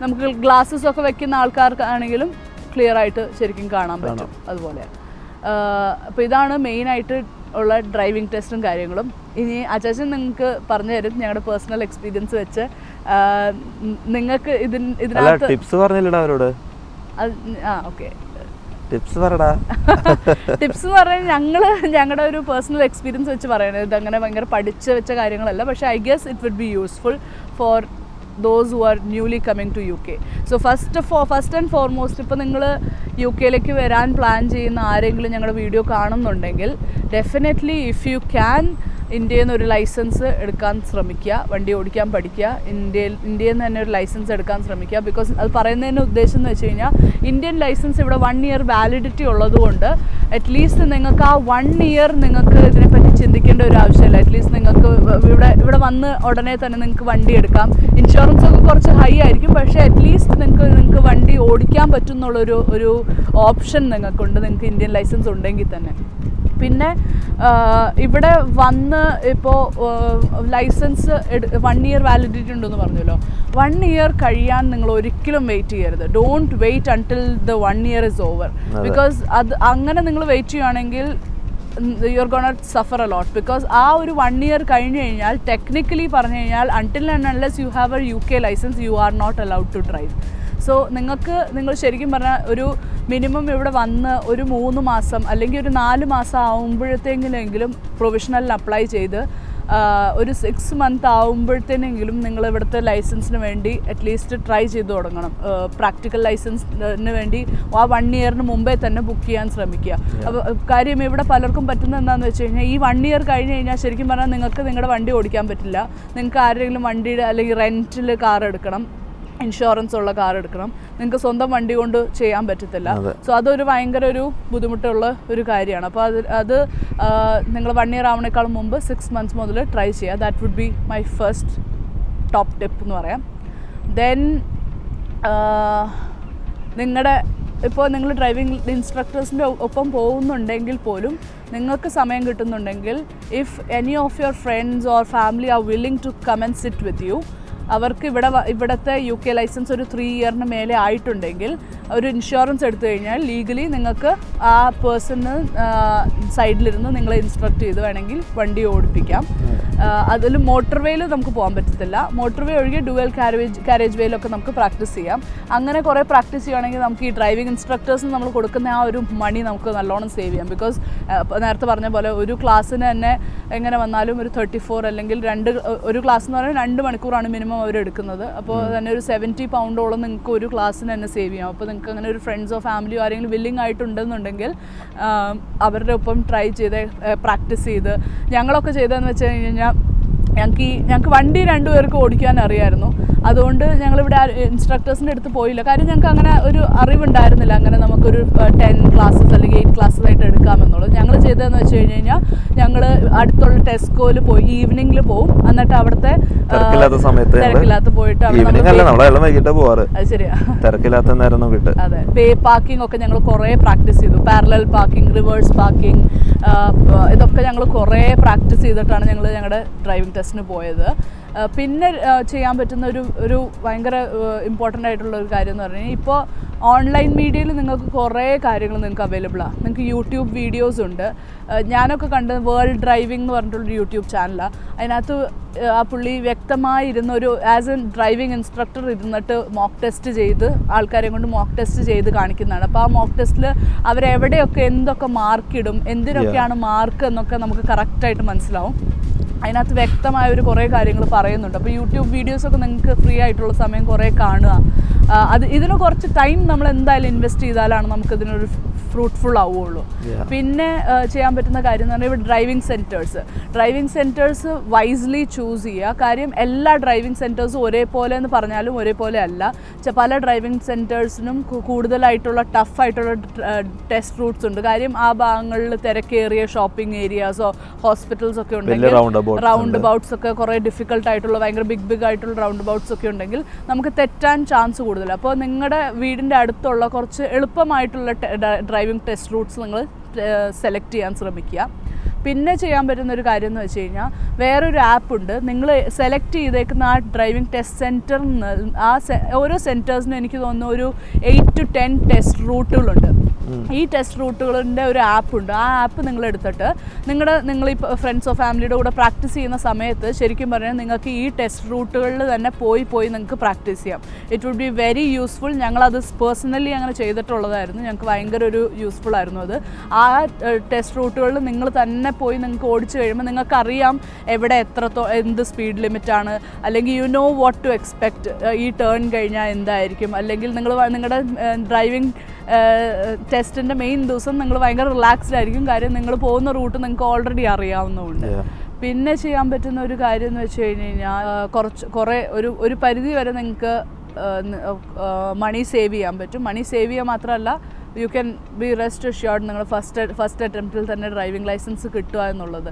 നമുക്ക് ഗ്ലാസ്സസ് ഒക്കെ വെക്കുന്ന ആൾക്കാർക്കാണെങ്കിലും ക്ലിയർ ആയിട്ട് ശരിക്കും കാണാൻ പറ്റും. അതുപോലെ അപ്പോൾ ഇതാണ് മെയിനായിട്ട് ഉള്ള ഡ്രൈവിംഗ് ടെസ്റ്റും കാര്യങ്ങളും. ഇനി അച്ചാച്ചൻ നിങ്ങൾക്ക് പറഞ്ഞു തരും ഞങ്ങളുടെ പേഴ്സണൽ എക്സ്പീരിയൻസ് വെച്ച്. നിങ്ങൾക്ക് ഇതിനകത്ത്
ടിപ്സ് പറഞ്ഞില്ലടാ അവരോട്.
ഓക്കെ,
ടിപ്സ് പറടാ.
ടിപ്സ് എന്ന് പറഞ്ഞാൽ ഞങ്ങളുടെ ഒരു പേഴ്സണൽ എക്സ്പീരിയൻസ് വെച്ച് പറയുന്നത്. ഇതങ്ങനെ ഭയങ്കര പഠിച്ച് വെച്ച കാര്യങ്ങളല്ല. പക്ഷേ I guess it would be useful for those who are newly coming to UK. So first and foremost, ഇപ്പോൾ നിങ്ങൾ UK-യിലേക്ക് വരാൻ പ്ലാൻ ചെയ്യുന്ന ആരെങ്കിലും ഞങ്ങളുടെ വീഡിയോ കാണുന്നുണ്ടെങ്കിൽ ഡെഫിനറ്റ്ലി ഇഫ് യു ക്യാൻ ഇന്ത്യയിൽ നിന്ന് ഒരു ലൈസൻസ് എടുക്കാൻ ശ്രമിക്കുക, വണ്ടി ഓടിക്കാൻ പഠിക്കുക, ഇന്ത്യയിൽ നിന്ന് തന്നെ ഒരു ലൈസൻസ് എടുക്കാൻ ശ്രമിക്കുക. ബിക്കോസ് അത് പറയുന്നതിൻ്റെ ഉദ്ദേശം എന്ന് വെച്ച് കഴിഞ്ഞാൽ ഇന്ത്യൻ ലൈസൻസ് ഇവിടെ 1 ഇയർ വാലിഡിറ്റി ഉള്ളതുകൊണ്ട് അറ്റ്ലീസ്റ്റ് നിങ്ങൾക്ക് ആ 1 ഇയർ നിങ്ങൾക്ക് ഇതിനെപ്പറ്റി ചിന്തിക്കേണ്ട ഒരു ആവശ്യമില്ല. അറ്റ്ലീസ്റ്റ് നിങ്ങൾക്ക് ഇവിടെ വന്ന് ഉടനെ തന്നെ നിങ്ങൾക്ക് വണ്ടി എടുക്കാം. ഇൻഷുറൻസ് ഒക്കെ കുറച്ച് ഹൈ ആയിരിക്കും, പക്ഷേ അറ്റ്ലീസ്റ്റ് നിങ്ങൾക്ക് വണ്ടി ഓടിക്കാൻ പറ്റും എന്നുള്ളൊരു ഓപ്ഷൻ നിങ്ങൾക്കുണ്ട്, നിങ്ങൾക്ക് ഇന്ത്യൻ ലൈസൻസ് ഉണ്ടെങ്കിൽ തന്നെ. പിന്നെ ഇവിടെ വന്ന് ഇപ്പോൾ ലൈസൻസ് 1 ഇയർ വാലിഡിറ്റി ഉണ്ടെന്ന് പറഞ്ഞല്ലോ. 1 ഇയർ കഴിയാൻ നിങ്ങൾ ഒരിക്കലും വെയിറ്റ് ചെയ്യരുത്. Don't wait until the 1 year is over. Because അങ്ങനെ നിങ്ങൾ വെയിറ്റ് ചെയ്യുകയാണെങ്കിൽ you are gonna suffer a lot. Because ആ ഒരു 1 ഇയർ കഴിഞ്ഞ് കഴിഞ്ഞാൽ ടെക്നിക്കലി പറഞ്ഞു കഴിഞ്ഞാൽ until and unless you have a UK licence you are not allowed to drive. So നിങ്ങൾ ശരിക്കും പറഞ്ഞാൽ ഒരു മിനിമം ഇവിടെ വന്ന് ഒരു 3 മാസം അല്ലെങ്കിൽ ഒരു 4 മാസം ആകുമ്പോഴത്തേക്കിലെങ്കിലും പ്രൊവിഷണലിന് അപ്ലൈ ചെയ്ത് ഒരു 6 മന്ത് ആകുമ്പോഴത്തേനെങ്കിലും നിങ്ങൾ ഇവിടുത്തെ ലൈസൻസിന് വേണ്ടി അറ്റ്ലീസ്റ്റ് ട്രൈ ചെയ്ത് തുടങ്ങണം. പ്രാക്ടിക്കൽ ലൈസൻസിന് വേണ്ടി ആ 1 ഇയറിന് മുമ്പേ തന്നെ ബുക്ക് ചെയ്യാൻ ശ്രമിക്കുക. അപ്പോൾ കാര്യം ഇവിടെ പലർക്കും പറ്റുന്നത് എന്താണെന്ന് വെച്ച് കഴിഞ്ഞാൽ ഈ 1 ഇയർ കഴിഞ്ഞ് കഴിഞ്ഞാൽ ശരിക്കും പറഞ്ഞാൽ നിങ്ങൾക്ക് നിങ്ങളുടെ വണ്ടി ഓടിക്കാൻ പറ്റില്ല. നിങ്ങൾക്ക് ആരെങ്കിലും വണ്ടിയുടെ അല്ലെങ്കിൽ റെൻറ്റിൽ കാർ എടുക്കണം, ഇൻഷുറൻസ് ഉള്ള കാർ എടുക്കണം, നിങ്ങൾക്ക് സ്വന്തം വണ്ടി കൊണ്ട് ചെയ്യാൻ പറ്റത്തില്ല. സോ അതൊരു ഭയങ്കര ഒരു ബുദ്ധിമുട്ടുള്ള ഒരു കാര്യമാണ്. അപ്പോൾ അത് നിങ്ങൾ 1 ഇയർ ആവണേക്കാളും മുമ്പ് 6 മന്ത്സ് മുതൽ ട്രൈ ചെയ്യുക. That would be my first top tip എന്ന് പറയാം. ദെൻ ഇപ്പോൾ നിങ്ങൾ ഡ്രൈവിംഗ് ഇൻസ്ട്രക്ടേഴ്സിൻ്റെ ഒപ്പം പോകുന്നുണ്ടെങ്കിൽ പോലും നിങ്ങൾക്ക് സമയം കിട്ടുന്നുണ്ടെങ്കിൽ if any of your friends or family are willing to come and sit with you, അവർക്ക് ഇവിടുത്തെ UK ലൈസൻസ് ഒരു 3 ഇയറിന് മേലെ ആയിട്ടുണ്ടെങ്കിൽ ഒരു ഇൻഷുറൻസ് എടുത്തു കഴിഞ്ഞാൽ ലീഗലി നിങ്ങൾക്ക് ആ പേഴ്സണ് സൈഡിലിരുന്ന് നിങ്ങളെ ഇൻസ്ട്രക്ട് ചെയ്ത് വേണമെങ്കിൽ വണ്ടി ഓടിപ്പിക്കാം. അതിൽ മോട്ടോർ വേയിൽ നമുക്ക് പോകാൻ പറ്റത്തില്ല. മോട്ടോർ വേ ഒഴികെ ഡുവൽ കാരേജ് വേയിലൊക്കെ നമുക്ക് പ്രാക്ടീസ് ചെയ്യാം. അങ്ങനെ കുറേ പ്രാക്ടീസ് ചെയ്യുകയാണെങ്കിൽ നമുക്ക് ഈ ഡ്രൈവിംഗ് ഇൻസ്ട്രക്ടേഴ്സിന് നമ്മൾ കൊടുക്കുന്ന ആ ഒരു മണി നമുക്ക് നല്ലോണം സേവ് ചെയ്യാം. ബിക്കോസ് നേരത്തെ പറഞ്ഞ പോലെ ഒരു ക്ലാസ്സിന് തന്നെ എങ്ങനെ വന്നാലും ഒരു 34 അല്ലെങ്കിൽ ഒരു ക്ലാസ് എന്ന് പറഞ്ഞാൽ 2 മണിക്കൂറാണ് മിനിമം അവരെടുക്കുന്നത്. അപ്പോൾ തന്നെ ഒരു 70 പൗണ്ടോളം നിങ്ങൾക്ക് ഒരു ക്ലാസ്സിന് തന്നെ സേവ് ചെയ്യാം. അപ്പോൾ നിങ്ങൾക്ക് അങ്ങനെ ഒരു ഫ്രണ്ട്സോ ഫാമിലിയോ ആരെങ്കിലും വില്ലിങ് ആയിട്ടുണ്ടെന്നുണ്ടെങ്കിൽ അവരുടെ ഒപ്പം ട്രൈ ചെയ്ത് പ്രാക്ടീസ് ചെയ്ത് ഞങ്ങളൊക്കെ ചെയ്തതെന്ന് വെച്ച് കഴിഞ്ഞാൽ ഞങ്ങൾക്ക് വണ്ടി 2 പേർക്ക് ഓടിക്കാൻ അറിയായിരുന്നു. അതുകൊണ്ട് ഞങ്ങളിവിടെ ഇൻസ്ട്രക്ടേഴ്സിൻ്റെ അടുത്ത് പോയില്ല. കാര്യം ഞങ്ങൾക്ക് അങ്ങനെ ഒരു അറിവുണ്ടായിരുന്നില്ല അങ്ങനെ നമുക്കൊരു 10 ക്ലാസ്സസ് അല്ലെങ്കിൽ 8 ക്ലാസ്സസ് ആയിട്ട് എടുക്കാമെന്നുള്ളത്. ഞങ്ങൾ ചെയ്തതെന്ന് വെച്ച് കഴിഞ്ഞാൽ ഞങ്ങൾ അടുത്തുള്ള ടെസ്കോയിൽ പോയി ഈവനിങ്ങിൽ പോകും. എന്നിട്ട് അവിടുത്തെ തിരക്കില്ലാത്ത പോയിട്ട് അത് ശരിയാ അതെ പേ പാർക്കിംഗ് ഒക്കെ ഞങ്ങൾ കുറേ പ്രാക്ടീസ് ചെയ്തു. പാരലൽ പാർക്കിംഗ്, റിവേഴ്സ് പാർക്കിംഗ്, ഇതൊക്കെ ഞങ്ങൾ കുറേ പ്രാക്ടീസ് ചെയ്തിട്ടാണ് ഞങ്ങൾ ഞങ്ങളുടെ ഡ്രൈവിംഗ് ടെസ്റ്റിന് പോയത്. പിന്നെ ചെയ്യാൻ പറ്റുന്ന ഒരു ഭയങ്കര ഇമ്പോർട്ടൻ്റ് ആയിട്ടുള്ള ഒരു കാര്യം എന്ന് പറഞ്ഞു കഴിഞ്ഞാൽ ഇപ്പോൾ ഓൺലൈൻ മീഡിയയിൽ നിങ്ങൾക്ക് കുറേ കാര്യങ്ങൾ നിങ്ങൾക്ക് അവൈലബിളാണ്. നിങ്ങൾക്ക് യൂട്യൂബ് വീഡിയോസ് ഉണ്ട്. ഞാനൊക്കെ കണ്ടത് വേൾഡ് ഡ്രൈവിംഗ് എന്ന് പറഞ്ഞിട്ടുള്ളൊരു യൂട്യൂബ് ചാനലാണ്. അതിനകത്ത് ആ പുള്ളി വ്യക്തമായിരുന്ന ഒരു ആസ് എ ഡ്രൈവിംഗ് ഇൻസ്ട്രക്ടർ ഇരുന്നിട്ട് മോക്ക് ടെസ്റ്റ് ചെയ്ത് ആൾക്കാരെ കൊണ്ട് മോക്ക് ടെസ്റ്റ് ചെയ്ത് കാണിക്കുന്നതാണ്. അപ്പോൾ ആ മോക്ക് ടെസ്റ്റിൽ അവരെവിടെയൊക്കെ എന്തൊക്കെ മാർക്കിടും, എന്തിനൊക്കെയാണ് മാർക്ക് എന്നൊക്കെ നമുക്ക് കറക്റ്റായിട്ട് മനസ്സിലാവും. അതിനകത്ത് വ്യക്തമായ ഒരു കുറേ കാര്യങ്ങൾ പറയുന്നുണ്ട്. അപ്പോൾ യൂട്യൂബ് വീഡിയോസൊക്കെ നിങ്ങൾക്ക് ഫ്രീ ആയിട്ടുള്ള സമയം കുറേ കാണുക. ഇതിന് കുറച്ച് ടൈം നമ്മൾ എന്തായാലും ഇൻവെസ്റ്റ് ചെയ്താലാണ് നമുക്കിതിനൊരു ഫ്രൂട്ട്ഫുൾ ആവുകയുള്ളൂ. പിന്നെ ചെയ്യാൻ പറ്റുന്ന കാര്യം എന്ന് പറഞ്ഞാൽ ഇവിടെ ഡ്രൈവിംഗ് സെൻറ്റേഴ്സ് വൈസ്ലി ചൂസ് ചെയ്യുക. കാര്യം എല്ലാ ഡ്രൈവിംഗ് സെൻറ്റേഴ്സും ഒരേപോലെ എന്ന് പറഞ്ഞാലും ഒരേപോലെ അല്ല. പല ഡ്രൈവിംഗ് സെൻറ്റേഴ്സിനും കൂടുതലായിട്ടുള്ള ടഫായിട്ടുള്ള ടെസ്റ്റ് റൂട്ട്സ് ഉണ്ട്. കാര്യം ആ ഭാഗങ്ങളിൽ തിരക്കേറിയ ഷോപ്പിംഗ് ഏരിയാസോ ഹോസ്പിറ്റൽസ് ഒക്കെ ഉണ്ടെങ്കിൽ റൗണ്ട് അബൌട്ട്സ് ഒക്കെ കുറേ ഡിഫിക്കൽട്ട് ആയിട്ടുള്ള ഭയങ്കര ബിഗ് ആയിട്ടുള്ള റൗണ്ട് അബൌട്ട്സ് ഒക്കെ ഉണ്ടെങ്കിൽ നമുക്ക് തെറ്റാൻ ചാൻസ് കൂടുതലാണ്. അപ്പോൾ നിങ്ങളുടെ വീടിൻ്റെ അടുത്തുള്ള കുറച്ച് എളുപ്പമായിട്ടുള്ള ഡ്രൈവിംഗ് ടെസ്റ്റ് റൂട്ട്സ് നിങ്ങൾ സെലക്ട് ചെയ്യാൻ ശ്രമിക്കുക. പിന്നെ ചെയ്യാൻ പറ്റുന്ന ഒരു കാര്യം എന്ന് വെച്ച് കഴിഞ്ഞാൽ വേറൊരു ആപ്പുണ്ട്. നിങ്ങൾ സെലക്ട് ചെയ്തേക്കുന്ന ആ ഡ്രൈവിംഗ് ടെസ്റ്റ് സെൻറ്ററിന് ഓരോ സെൻറ്റേഴ്സിനും എനിക്ക് തോന്നുന്നു ഒരു 8 to 10 ടെസ്റ്റ് റൂട്ടുകളുണ്ട്. ഈ ടെസ്റ്റ് റൂട്ടുകളിൻ്റെ ഒരു ആപ്പുണ്ട്. ആ ആപ്പ് നിങ്ങൾ എടുത്തിട്ട് നിങ്ങൾ ഈ ഫ്രണ്ട്സോ ഫാമിലിയുടെ കൂടെ പ്രാക്ടീസ് ചെയ്യുന്ന സമയത്ത് ശരിക്കും പറഞ്ഞാൽ നിങ്ങൾക്ക് ഈ ടെസ്റ്റ് റൂട്ടുകളിൽ തന്നെ പോയി നിങ്ങൾക്ക് പ്രാക്ടീസ് ചെയ്യാം. It would be very useful. ഞങ്ങളത് പേഴ്സണലി അങ്ങനെ ചെയ്തിട്ടുള്ളതായിരുന്നു. ഞങ്ങൾക്ക് ഭയങ്കര ഒരു യൂസ്ഫുൾ ആയിരുന്നു അത്. ആ ടെസ്റ്റ് റൂട്ടുകളിൽ നിങ്ങൾ തന്നെ പോയി നിങ്ങൾക്ക് ഓടിച്ചു കഴിയുമ്പോൾ നിങ്ങൾക്കറിയാം എവിടെ എന്ത് സ്പീഡ് ലിമിറ്റാണ്, അല്ലെങ്കിൽ you know what to expect. ഈ ടേൺ കഴിഞ്ഞാൽ എന്തായിരിക്കും, അല്ലെങ്കിൽ നിങ്ങളുടെ ഡ്രൈവിംഗ് ടെസ്റ്റിൻ്റെ മെയിൻ ദിവസം നിങ്ങൾ ഭയങ്കര റിലാക്സ്ഡ് ആയിരിക്കും. കാര്യം നിങ്ങൾ പോകുന്ന റൂട്ട് നിങ്ങൾക്ക് ഓൾറെഡി അറിയാവുന്നതുകൊണ്ട്. പിന്നെ ചെയ്യാൻ പറ്റുന്ന ഒരു കാര്യം എന്ന് വെച്ച് കഴിഞ്ഞ് കഴിഞ്ഞാൽ കുറേ ഒരു പരിധി വരെ നിങ്ങൾക്ക് മണി സേവ് ചെയ്യാൻ പറ്റും. മണി സേവ് ചെയ്യുക മാത്രമല്ല, you can be rest assured നിങ്ങൾ ഫസ്റ്റ് അറ്റംപ്റ്റിൽ തന്നെ ഡ്രൈവിംഗ് ലൈസൻസ് കിട്ടുക എന്നുള്ളത്.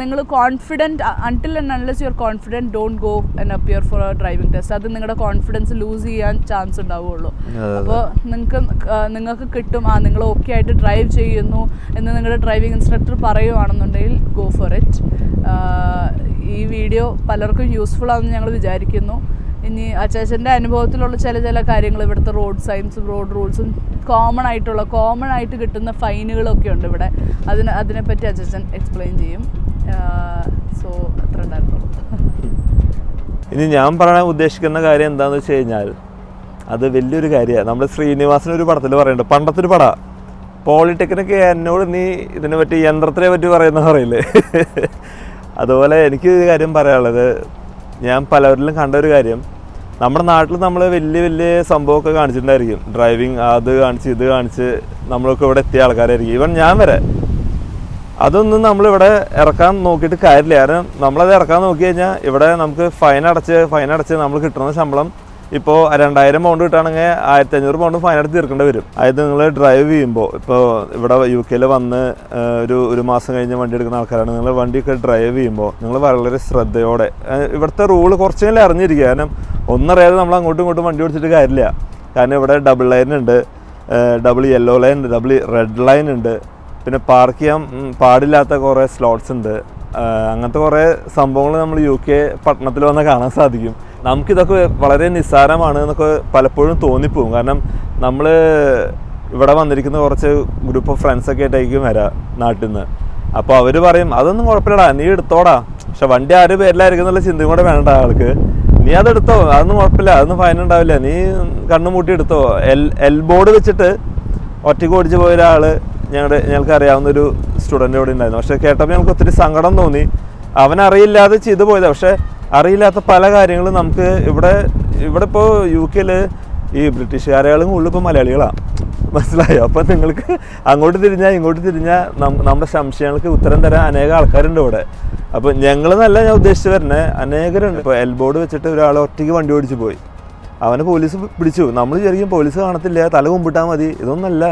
നിങ്ങൾ confident until and unless you are confident don't go and appear four A driving test. അത് നിങ്ങളുടെ കോൺഫിഡൻസ് ലൂസ് ചെയ്യാൻ ചാൻസ് ഉണ്ടാവുകയുള്ളൂ. അപ്പോൾ നിങ്ങൾക്ക് കിട്ടും നിങ്ങൾ ഓക്കെ ആയിട്ട് ഡ്രൈവ് ചെയ്യുന്നു എന്ന് നിങ്ങളുടെ ഡ്രൈവിംഗ് ഇൻസ്ട്രക്ടർ പറയുകയാണെന്നുണ്ടെങ്കിൽ ഗോ ഫോർ ഇറ്റ്. ഈ വീഡിയോ പലർക്കും യൂസ്ഫുൾ ആണെന്ന് ഞങ്ങൾ വിചാരിക്കുന്നു. ഇനി അച്ചാച്ചൻ്റെ അനുഭവത്തിലുള്ള ചില കാര്യങ്ങൾ, ഇവിടുത്തെ റോഡ് സൈൻസും റോഡ് റൂൾസും കോമൺ ആയിട്ട് കിട്ടുന്ന ഫൈനുകളൊക്കെ ഉണ്ട് ഇവിടെ. അതിനെപ്പറ്റി അച്ചാച്ചൻ എക്സ്പ്ലെയിൻ ചെയ്യും. സോ അത്ര ഉണ്ടായിരുന്നുള്ളൂ.
ഇനി ഞാൻ പറയാൻ ഉദ്ദേശിക്കുന്ന കാര്യം എന്താണെന്ന് വെച്ച് കഴിഞ്ഞാൽ അത് വലിയൊരു കാര്യമാണ്. നമ്മൾ ശ്രീനിവാസനൊരു പടത്തിൽ പറയുന്നുണ്ട്, പണ്ടത്തെ ഒരു പടം, പോളിടെക്നിക്ക് എന്നോട് നീ ഇതിനെ പറ്റി യന്ത്രത്തിനെ പറ്റി പറയുന്ന പറയില്ലേ. അതുപോലെ എനിക്ക് ഒരു കാര്യം പറയാനുള്ളത്, ഞാൻ പലവരിലും കണ്ട ഒരു കാര്യം, നമ്മുടെ നാട്ടിൽ നമ്മൾ വലിയ സംഭവമൊക്കെ കാണിച്ചിട്ടുണ്ടായിരിക്കും. ഡ്രൈവിങ് അത് കാണിച്ച് ഇത് കാണിച്ച് നമ്മളൊക്കെ ഇവിടെ എത്തിയ ആൾക്കാരായിരിക്കും. ഈവൻ ഞാൻ വരെ അതൊന്നും നമ്മളിവിടെ ഇറക്കാൻ നോക്കിയിട്ട് കാര്യമില്ല. കാരണം നമ്മളത് ഇറക്കാൻ നോക്കി കഴിഞ്ഞാൽ ഇവിടെ നമുക്ക് ഫൈൻ അടച്ച് നമ്മൾ കിട്ടുന്ന ശമ്പളം ഇപ്പോൾ 2000 പൗണ്ട് കിട്ടുകയാണെങ്കിൽ 1500 പൗണ്ട് ഫൈൻ അടച്ച് തീർക്കേണ്ടി വരും. അതായത് നിങ്ങൾ ഡ്രൈവ് ചെയ്യുമ്പോൾ, ഇപ്പോൾ ഇവിടെ UK വന്ന് ഒരു മാസം കഴിഞ്ഞ് വണ്ടി എടുക്കുന്ന ആൾക്കാരാണ്. നിങ്ങൾ വണ്ടിയൊക്കെ ഡ്രൈവ് ചെയ്യുമ്പോൾ നിങ്ങൾ വളരെ ശ്രദ്ധയോടെ ഇവിടുത്തെ റൂള് കുറച്ചെങ്കിലും അറിഞ്ഞിരിക്കുക. കാരണം ഒന്നറിയാതെ നമ്മൾ അങ്ങോട്ടും ഇങ്ങോട്ടും വണ്ടി ഓടിച്ചിട്ട് കാര്യമില്ല. കാരണം ഇവിടെ ഡബിൾ ലൈൻ ഉണ്ട്, ഡബിൾ യെല്ലോ ലൈൻ ഉണ്ട്, ഡബിൾ റെഡ് ലൈൻ ഉണ്ട്, പിന്നെ പാർക്ക് ചെയ്യാൻ പാടില്ലാത്ത കുറേ സ്ലോട്ട്സ് ഉണ്ട്. അങ്ങനത്തെ കുറേ സംഭവങ്ങൾ നമ്മൾ UK പട്ടണത്തിൽ വന്ന് കാണാൻ സാധിക്കും. നമുക്കിതൊക്കെ വളരെ നിസ്സാരമാണ് എന്നൊക്കെ പലപ്പോഴും തോന്നിപ്പോവും. കാരണം നമ്മൾ ഇവിടെ വന്നിരിക്കുന്ന കുറച്ച് ഗ്രൂപ്പ് ഓഫ് ഫ്രണ്ട്സൊക്കെ ആയിട്ടായിരിക്കും വരാം നാട്ടിൽ നിന്ന്. അപ്പോൾ അവർ പറയും അതൊന്നും കുഴപ്പമില്ലടാ, നീ എടുത്തോടാ, പക്ഷെ വണ്ടി ആരുടെ പേരിലായിരിക്കും എന്നുള്ള ചിന്തയും കൂടെ വേണ്ട ആൾക്ക്. നീ അതെടുത്തോ, അതൊന്നും കുഴപ്പമില്ല, അതൊന്നും ഫൈൻ ഉണ്ടാവില്ല, നീ കണ്ണു മൂട്ടി എടുത്തോ. എൽ ബോർഡ് വെച്ചിട്ട് ഒറ്റയ്ക്ക് ഓടിച്ച് പോയ ഒരാൾ ഞങ്ങൾക്ക് അറിയാവുന്നൊരു സ്റ്റുഡൻ്റ് ഇവിടെ ഉണ്ടായിരുന്നു. പക്ഷെ കേട്ടപ്പോൾ ഞങ്ങൾക്ക് ഒത്തിരി സങ്കടം തോന്നി. അവനറിയില്ലാതെ ചെയ്തു പോയതാണ്. പക്ഷെ അറിയില്ലാത്ത പല കാര്യങ്ങളും നമുക്ക് ഇവിടെ ഇപ്പോൾ UK ഈ ബ്രിട്ടീഷുകാരെക്കാളും കൂടുതൽ ഇപ്പോൾ മലയാളികളാണ്, മനസ്സിലായോ? അപ്പോൾ നിങ്ങൾക്ക് അങ്ങോട്ട് തിരിഞ്ഞാൽ ഇങ്ങോട്ട് തിരിഞ്ഞാൽ നമ്മുടെ സംശയങ്ങൾക്ക് ഉത്തരം തരാൻ അനേകം ആൾക്കാരുണ്ട് ഇവിടെ. അപ്പോൾ ഞങ്ങളെന്നല്ല ഞാൻ ഉദ്ദേശിച്ച് വരുന്നത്, അനേകരുണ്ട്. ഇപ്പോൾ എൽബോർഡ് വെച്ചിട്ട് ഒരാൾ ഒറ്റയ്ക്ക് വണ്ടി ഓടിച്ച് പോയി, അവനെ പോലീസ് പിടിച്ചു. നമ്മൾ വിചാരിക്കും പോലീസ് കാണത്തില്ല, തല കുമ്പിട്ടാൽ മതി, ഇതൊന്നല്ല,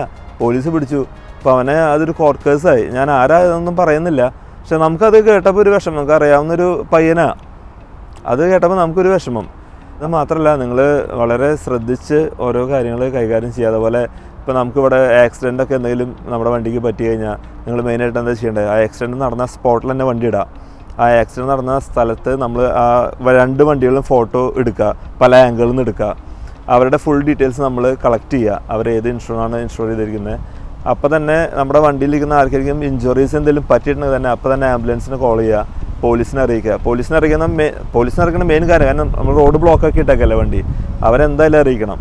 പോലീസ് പിടിച്ചു. അപ്പോൾ അവനെ അതൊരു കോർട്ട് കേസായി. ഞാൻ ആരാ ഇതൊന്നും പറയുന്നില്ല, പക്ഷെ നമുക്കത് കേട്ടപ്പോൾ ഒരു വിഷമം. നമുക്ക് അറിയാവുന്നൊരു പയ്യനാണ്, അത് കേട്ടപ്പോൾ നമുക്കൊരു വിഷമം. അത് മാത്രമല്ല, നിങ്ങൾ വളരെ ശ്രദ്ധിച്ച് ഓരോ കാര്യങ്ങൾ കൈകാര്യം ചെയ്യുക. അതുപോലെ ഇപ്പോൾ നമുക്കിവിടെ ആക്സിഡൻ്റൊക്കെ എന്തെങ്കിലും നമ്മുടെ വണ്ടിക്ക് പറ്റി കഴിഞ്ഞാൽ നിങ്ങൾ മെയിനായിട്ട് എന്താ ചെയ്യേണ്ടത്, ആ ആക്സിഡൻറ്റ് നടന്ന സ്പോട്ടിൽ തന്നെ വണ്ടി ഇടുക. ആ ആക്സിഡൻറ്റ് നടന്ന സ്ഥലത്ത് നമ്മൾ ആ 2 വണ്ടികളും ഫോട്ടോ എടുക്കുക, പല ആംഗിളിൽ നിന്ന് എടുക്കുക. അവരുടെ ഫുൾ ഡീറ്റെയിൽസ് നമ്മൾ കളക്ട് ചെയ്യുക, അവർ ഏത് ഇൻഷുറാണ് ഇൻഷുർ ചെയ്തിരിക്കുന്നത്. അപ്പോൾ തന്നെ നമ്മുടെ വണ്ടിയിലിരിക്കുന്ന ആർക്കെങ്കിലും ഇഞ്ചുറീസ് എന്തെങ്കിലും പറ്റിയിട്ടുണ്ടെങ്കിൽ തന്നെ അപ്പോൾ തന്നെ ആംബുലൻസിന് കോൾ ചെയ്യുക, പോലീസിനെ അറിയിക്കുക. പോലീസിനെ അറിയിക്കുന്ന മെയിൻ കാര്യം, കാരണം നമ്മൾ റോഡ് ബ്ലോക്കൊക്കെ ഇട്ടേക്കല്ലേ വണ്ടി, അവരെന്തായാലും അറിയിക്കണം.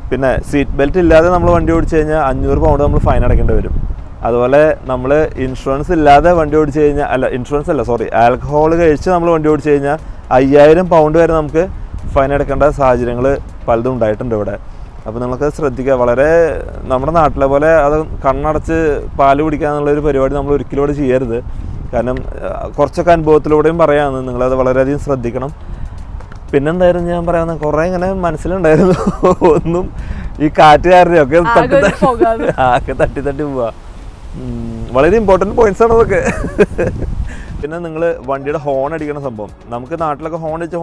പിന്നെ സീറ്റ് ബെൽറ്റ് ഇല്ലാതെ നമ്മൾ വണ്ടി ഓടിച്ചു കഴിഞ്ഞാൽ 500 പൗണ്ട് നമ്മൾ ഫൈൻ അടയ്ക്കേണ്ടി വരും. അതുപോലെ നമ്മൾ ഇൻഷുറൻസ് ഇല്ലാതെ വണ്ടി ഓടിച്ചു കഴിഞ്ഞാൽ, ആൽക്കഹോൾ കഴിച്ച് നമ്മൾ വണ്ടി ഓടിച്ചു കഴിഞ്ഞാൽ 5000 പൗണ്ട് വരെ നമുക്ക് ഫൈൻ അടയ്ക്കേണ്ട സാഹചര്യങ്ങൾ പലതും ഉണ്ടായിട്ടുണ്ട് ഇവിടെ. അപ്പോൾ നിങ്ങൾക്ക് ശ്രദ്ധിക്കുക. വളരെ നമ്മുടെ നാട്ടിലെ പോലെ അത് കണ്ണടച്ച് പാല് കുടിക്കുക എന്നുള്ളൊരു പരിപാടി നമ്മൾ ഒരിക്കലും ഇവിടെ ചെയ്യരുത്. കാരണം കുറച്ചൊക്കെ അനുഭവത്തിലൂടെയും പറയാമെന്ന്, നിങ്ങളത് വളരെയധികം ശ്രദ്ധിക്കണം. പിന്നെന്തായിരുന്നു ഞാൻ പറയാവുന്നത്, കുറേ ഇങ്ങനെ മനസ്സിലുണ്ടായിരുന്നു, ഒന്നും ഈ കാറ്റുകാരനെയൊക്കെ തട്ടി പോവുക. വളരെ ഇമ്പോർട്ടൻറ്റ് പോയിന്റ്സ് ആണ് അതൊക്കെ. പിന്നെ നിങ്ങൾ വണ്ടിയുടെ ഹോൺ അടിക്കുന്ന സംഭവം, നമുക്ക് നാട്ടിലൊക്കെ ഹോൺ അടിച്ച്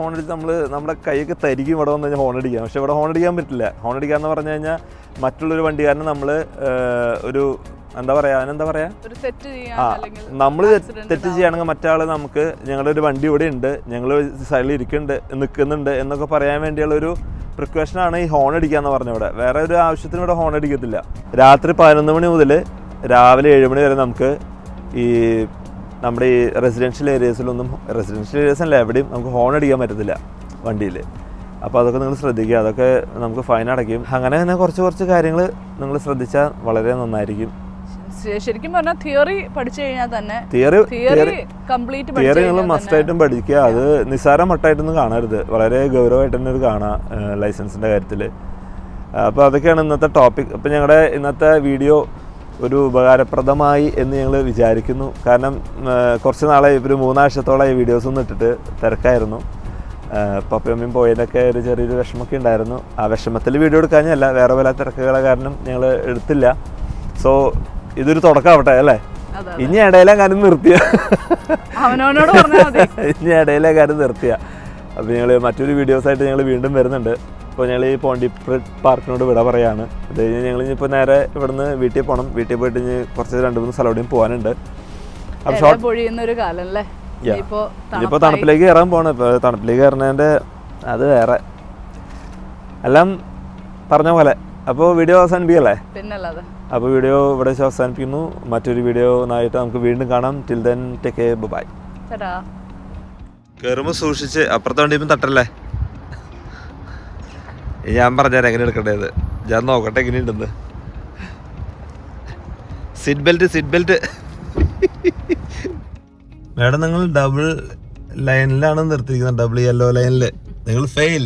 നമ്മുടെ കൈയൊക്കെ തരിക്കും ഇവിടെ വന്നു കഴിഞ്ഞാൽ ഹോൺ അടിക്കാം. പക്ഷെ ഇവിടെ ഹോൺ അടിക്കാൻ പറ്റില്ല. ഹോൺ അടിക്കാന്ന് പറഞ്ഞു കഴിഞ്ഞാൽ മറ്റുള്ളൊരു വണ്ടിക്കാരനെ നമ്മൾ ഒരു എന്താ പറയുക, നമ്മൾ തെറ്റ് ചെയ്യുകയാണെങ്കിൽ മറ്റാൾ നമുക്ക് ഞങ്ങളുടെ ഒരു വണ്ടി ഇവിടെ ഉണ്ട്, ഞങ്ങൾ സൈഡിൽ നിൽക്കുന്നുണ്ട് എന്നൊക്കെ പറയാൻ വേണ്ടിയുള്ളൊരു പ്രിക്കോഷനാണ് ഈ ഹോൺ അടിക്കുക എന്ന് പറഞ്ഞ. ഇവിടെ വേറെ ഒരു ആവശ്യത്തിന് ഇവിടെ ഹോൺ അടിക്കത്തില്ല. രാത്രി 11 മണി മുതൽ രാവിലെ 7 മണി വരെ നമുക്ക് ഈ നമ്മുടെ ഈ റെസിഡൻഷ്യൽ ഏരിയസിലല്ല എവിടെയും നമുക്ക് ഹോൺ അടിക്കാൻ പറ്റത്തില്ല വണ്ടിയിൽ. അപ്പോൾ അതൊക്കെ നിങ്ങൾ ശ്രദ്ധിക്കുക, അതൊക്കെ നമുക്ക് ഫൈൻ അടയ്ക്കും. അങ്ങനെ തന്നെ കുറച്ച് കാര്യങ്ങൾ നിങ്ങൾ ശ്രദ്ധിച്ചാൽ വളരെ നന്നായിരിക്കും.
ശരിക്കും പറഞ്ഞാൽ തിയറി പഠിച്ചു കഴിഞ്ഞാൽ തന്നെ
തിയറി നിങ്ങൾ മസ്റ്റായിട്ടും പഠിക്കുക. അത് നിസ്സാര മട്ടായിട്ടൊന്നും കാണരുത്, വളരെ ഗൗരവമായിട്ട് തന്നെ ഇത് കാണാം ലൈസൻസിൻ്റെ കാര്യത്തിൽ. അപ്പോൾ അതൊക്കെയാണ് ഇന്നത്തെ ടോപ്പിക്. അപ്പോൾ ഞങ്ങളുടെ ഇന്നത്തെ വീഡിയോ ഒരു ഉപകാരപ്രദമായി എന്ന് ഞങ്ങൾ വിചാരിക്കുന്നു. കാരണം കുറച്ച് നാളായി ഒരു 3 ആഴ്ചത്തോളമായി വീഡിയോസ് ഒന്നും ഇട്ടിട്ട് തിരക്കായിരുന്നു. പപ്പയമ്മയും പോയതിനൊക്കെ ഒരു ചെറിയൊരു വിഷമമൊക്കെ ഉണ്ടായിരുന്നു. ആ വിഷമത്തിൽ വീഡിയോ എടുക്കാഞ്ഞല്ല, വേറെ പല തിരക്കുകളെ കാരണം ഞങ്ങൾ എടുത്തില്ല. സോ ഇതൊരു തുടക്കമാവട്ടെ അല്ലേ. ഇനി ഇടയിലെ കാര്യം നിർത്തിയ ഇനി ഇടയിലെ കാര്യം നിർത്തിയ അപ്പോൾ ഞങ്ങൾ മറ്റൊരു വീഡിയോസായിട്ട് ഞങ്ങൾ വീണ്ടും വരുന്നുണ്ട്. ഇപ്പോൾ ഞങ്ങൾ ഈ പോണ്ടി പാർക്കിനോട് വിട പറയാണ്. അത് കഴിഞ്ഞ് ഞങ്ങൾ ഇനിയിപ്പോൾ നേരെ ഇവിടുന്ന് വീട്ടിൽ പോകണം. വീട്ടിൽ പോയിട്ട് ഇനി കുറച്ച് 2-3 സ്ഥലം പോകാനുണ്ട്. അപ്പോൾ ഇനിയിപ്പോൾ തണുപ്പിലേക്ക് കയറാൻ പോകണം. ഇപ്പോൾ തണുപ്പിലേക്ക് കയറുന്നതിൻ്റെ അത് വേറെ എല്ലാം പറഞ്ഞ പോലെ. അപ്പോൾ വീഡിയോ അവസാനിപ്പിക്കല്ലേ?
പിന്നല്ലാതെ.
അപ്പോൾ വീഡിയോ ഇവിടെ വെച്ച് അവസാനിപ്പിക്കുന്നു. മറ്റൊരു വീഡിയോ ആയിട്ട് നമുക്ക് വീണ്ടും കാണാം. Till then take care, bye. കയറുമ്പോൾ സൂക്ഷിച്ച് അപ്പുറത്തെ വണ്ടിയും തട്ടല്ലേ. ഞാൻ പറഞ്ഞുതരാം എങ്ങനെ എടുക്കേണ്ടത്. ഞാൻ നോക്കട്ടെ എങ്ങനെയുണ്ടെന്ന്. സീറ്റ് ബെൽറ്റ് മേഡം, നിങ്ങൾ ഡബിൾ ലൈനിലാണ് നിർത്തിയിരിക്കുന്നത്. ഡബിൾ യെല്ലോ ലൈനിൽ നിങ്ങൾ ഫെയിൽ.